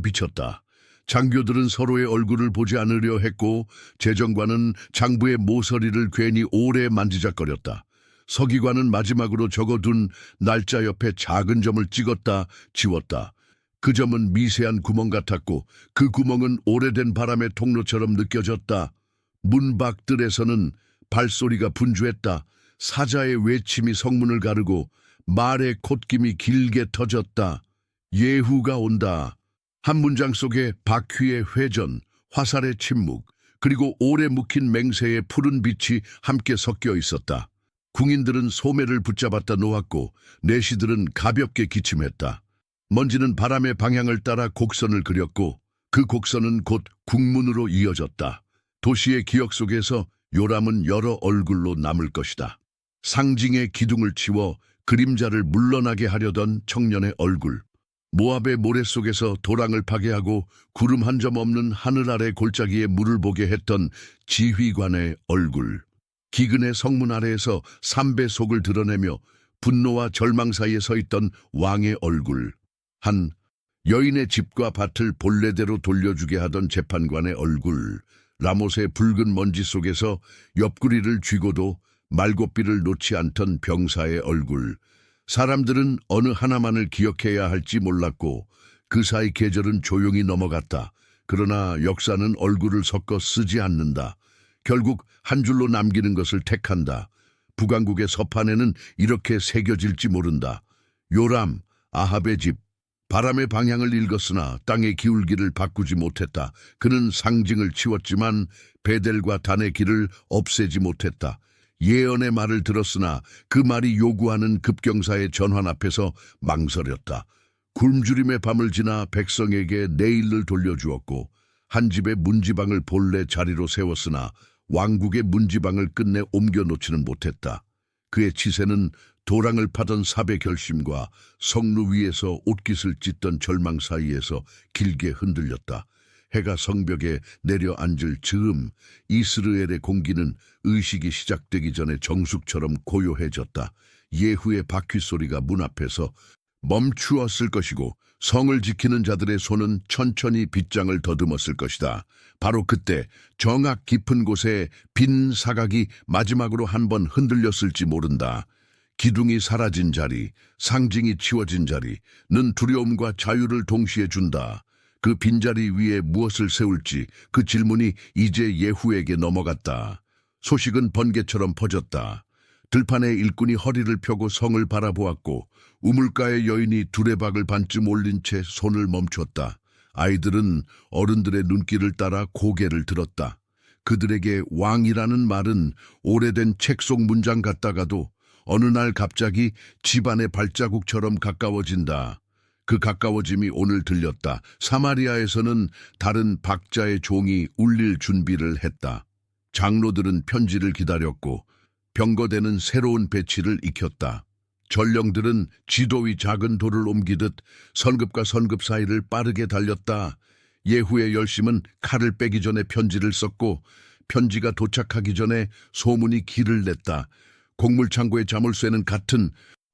비쳤다. 장교들은 서로의 얼굴을 보지 않으려 했고 재정관은 장부의 모서리를 괜히 오래 만지작거렸다. 서기관은 마지막으로 적어둔 날짜 옆에 작은 점을 찍었다 지웠다. 그 점은 미세한 구멍 같았고 그 구멍은 오래된 바람의 통로처럼 느껴졌다. 문밖들에서는 발소리가 분주했다. 사자의 외침이 성문을 가르고 말의 콧김이 길게 터졌다. 예후가 온다. 한 문장 속에 바퀴의 회전, 화살의 침묵, 그리고 오래 묵힌 맹세의 푸른 빛이 함께 섞여 있었다. 궁인들은 소매를 붙잡았다 놓았고 내시들은 가볍게 기침했다. 먼지는 바람의 방향을 따라 곡선을 그렸고 그 곡선은 곧 국문으로 이어졌다. 도시의 기억 속에서 요람은 여러 얼굴로 남을 것이다. 상징의 기둥을 치워 그림자를 물러나게 하려던 청년의 얼굴, 모압의 모래 속에서 도랑을 파괴하고 구름 한 점 없는 하늘 아래 골짜기에 물을 보게 했던 지휘관의 얼굴, 기근의 성문 아래에서 삼배 속을 드러내며 분노와 절망 사이에 서 있던 왕의 얼굴, 한 여인의 집과 밭을 본래대로 돌려주게 하던 재판관의 얼굴, 라못의 붉은 먼지 속에서 옆구리를 쥐고도 말고삐를 놓지 않던 병사의 얼굴. 사람들은 어느 하나만을 기억해야 할지 몰랐고 그 사이 계절은 조용히 넘어갔다. 그러나 역사는 얼굴을 섞어 쓰지 않는다. 결국 한 줄로 남기는 것을 택한다. 북왕국의 서판에는 이렇게 새겨질지 모른다. 요람, 아합의 집. 바람의 방향을 읽었으나 땅의 기울기를 바꾸지 못했다. 그는 상징을 치웠지만 베델과 단의 길을 없애지 못했다. 예언의 말을 들었으나 그 말이 요구하는 급경사의 전환 앞에서 망설였다. 굶주림의 밤을 지나 백성에게 내일을 돌려주었고 한 집의 문지방을 본래 자리로 세웠으나 왕국의 문지방을 끝내 옮겨놓지는 못했다. 그의 치세는 도랑을 파던 삽의 결심과 성루 위에서 옷깃을 찢던 절망 사이에서 길게 흔들렸다. 해가 성벽에 내려앉을 즈음 이스르엘의 공기는 의식이 시작되기 전에 정숙처럼 고요해졌다. 예후의 바퀴 소리가 문 앞에서 멈추었을 것이고 성을 지키는 자들의 손은 천천히 빗장을 더듬었을 것이다. 바로 그때 정악 깊은 곳에 빈 사각이 마지막으로 한 번 흔들렸을지 모른다. 기둥이 사라진 자리, 상징이 치워진 자리는 두려움과 자유를 동시에 준다. 그 빈자리 위에 무엇을 세울지 그 질문이 이제 예후에게 넘어갔다. 소식은 번개처럼 퍼졌다. 들판의 일꾼이 허리를 펴고 성을 바라보았고 우물가의 여인이 두레박을 반쯤 올린 채 손을 멈췄다. 아이들은 어른들의 눈길을 따라 고개를 들었다. 그들에게 왕이라는 말은 오래된 책 속 문장 같다가도 어느 날 갑자기 집안의 발자국처럼 가까워진다. 그 가까워짐이 오늘 들렸다. 사마리아에서는 다른 박자의 종이 울릴 준비를 했다. 장로들은 편지를 기다렸고 병거대는 새로운 배치를 익혔다. 전령들은 지도 위 작은 돌을 옮기듯 선급과 선급 사이를 빠르게 달렸다. 예후의 열심은 칼을 빼기 전에 편지를 썼고 편지가 도착하기 전에 소문이 길을 냈다. 곡물창고의 자물쇠는 같은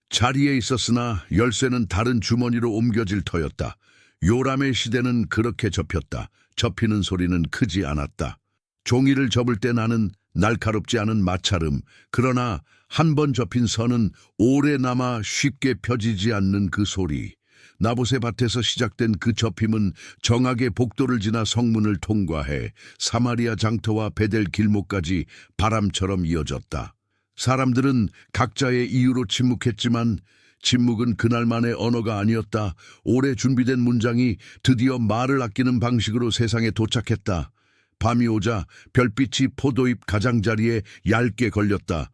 자리에 있었으나 열쇠는 다른 주머니로 옮겨질 터였다. 요람의 시대는 그렇게 접혔다. 접히는 소리는 크지 않았다. 종이를 접을 때 나는 날카롭지 않은 마찰음, 그러나 한 번 접힌 선은 오래 남아 쉽게 펴지지 않는 그 소리. 나봇의 밭에서 시작된 그 접힘은 정악의 복도를 지나 성문을 통과해 사마리아 장터와 베델 길목까지 바람처럼 이어졌다. 사람들은 각자의 이유로 침묵했지만 침묵은 그날만의 언어가 아니었다. 오래 준비된 문장이 드디어 말을 아끼는 방식으로 세상에 도착했다. 밤이 오자 별빛이 포도잎 가장자리에 얇게 걸렸다.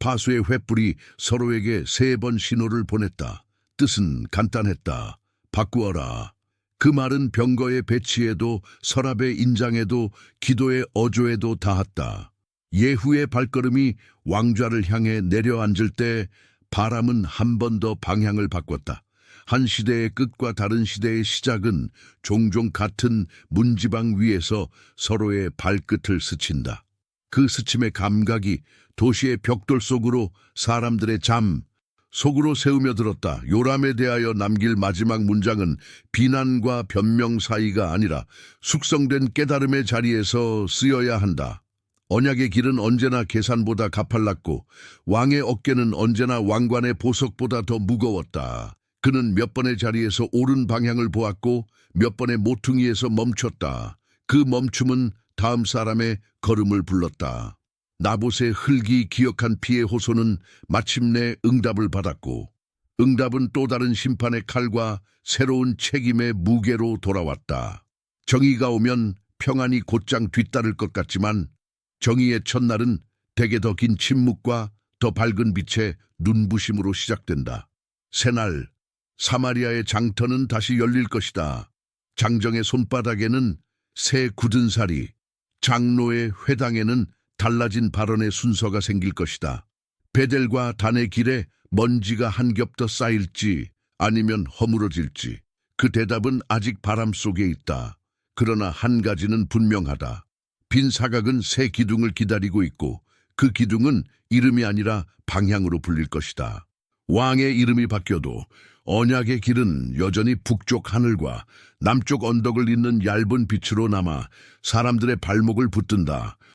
파수의 횃불이 서로에게 3번 신호를 보냈다. 뜻은 간단했다. 바꾸어라. 그 말은 병거의 배치에도 서랍의 인장에도 기도의 어조에도 닿았다. 예후의 발걸음이 왕좌를 향해 내려앉을 때 바람은 한 번 더 방향을 바꿨다. 한 시대의 끝과 다른 시대의 시작은 종종 같은 문지방 위에서 서로의 발끝을 스친다. 그 스침의 감각이 도시의 벽돌 속으로 사람들의 잠 속으로 세우며 들었다. 요람에 대하여 남길 마지막 문장은 비난과 변명 사이가 아니라 숙성된 깨달음의 자리에서 쓰여야 한다. 언약의 길은 언제나 계산보다 가팔랐고 왕의 어깨는 언제나 왕관의 보석보다 더 무거웠다. 그는 몇 번의 자리에서 옳은 방향을 보았고 몇 번의 모퉁이에서 멈췄다. 그 멈춤은 다음 사람의 걸음을 불렀다. 나봇의 흙이 기억한 피의 호소는 마침내 응답을 받았고 응답은 또 다른 심판의 칼과 새로운 책임의 무게로 돌아왔다. 정의가 오면 평안이 곧장 뒤따를 것 같지만 정의의 첫날은 대개 더 긴 침묵과 더 밝은 빛의 눈부심으로 시작된다. 새날 사마리아의 장터는 다시 열릴 것이다. 장정의 손바닥에는 새 굳은 살이, 장로의 회당에는 달라진 발언의 순서가 생길 것이다. 베델과 단의 길에 먼지가 한 겹 더 쌓일지 아니면 허물어질지 그 대답은 아직 바람 속에 있다. 그러나 한 가지는 분명하다. 빈 사각은 새 기둥을 기다리고 있고 그 기둥은 이름이 아니라 방향으로 불릴 것이다. 왕의 이름이 바뀌어도 언약의 길은 여전히 북쪽 하늘과 남쪽 언덕을 잇는 얇은 빛으로 남아 사람들의 발목을 붙든다.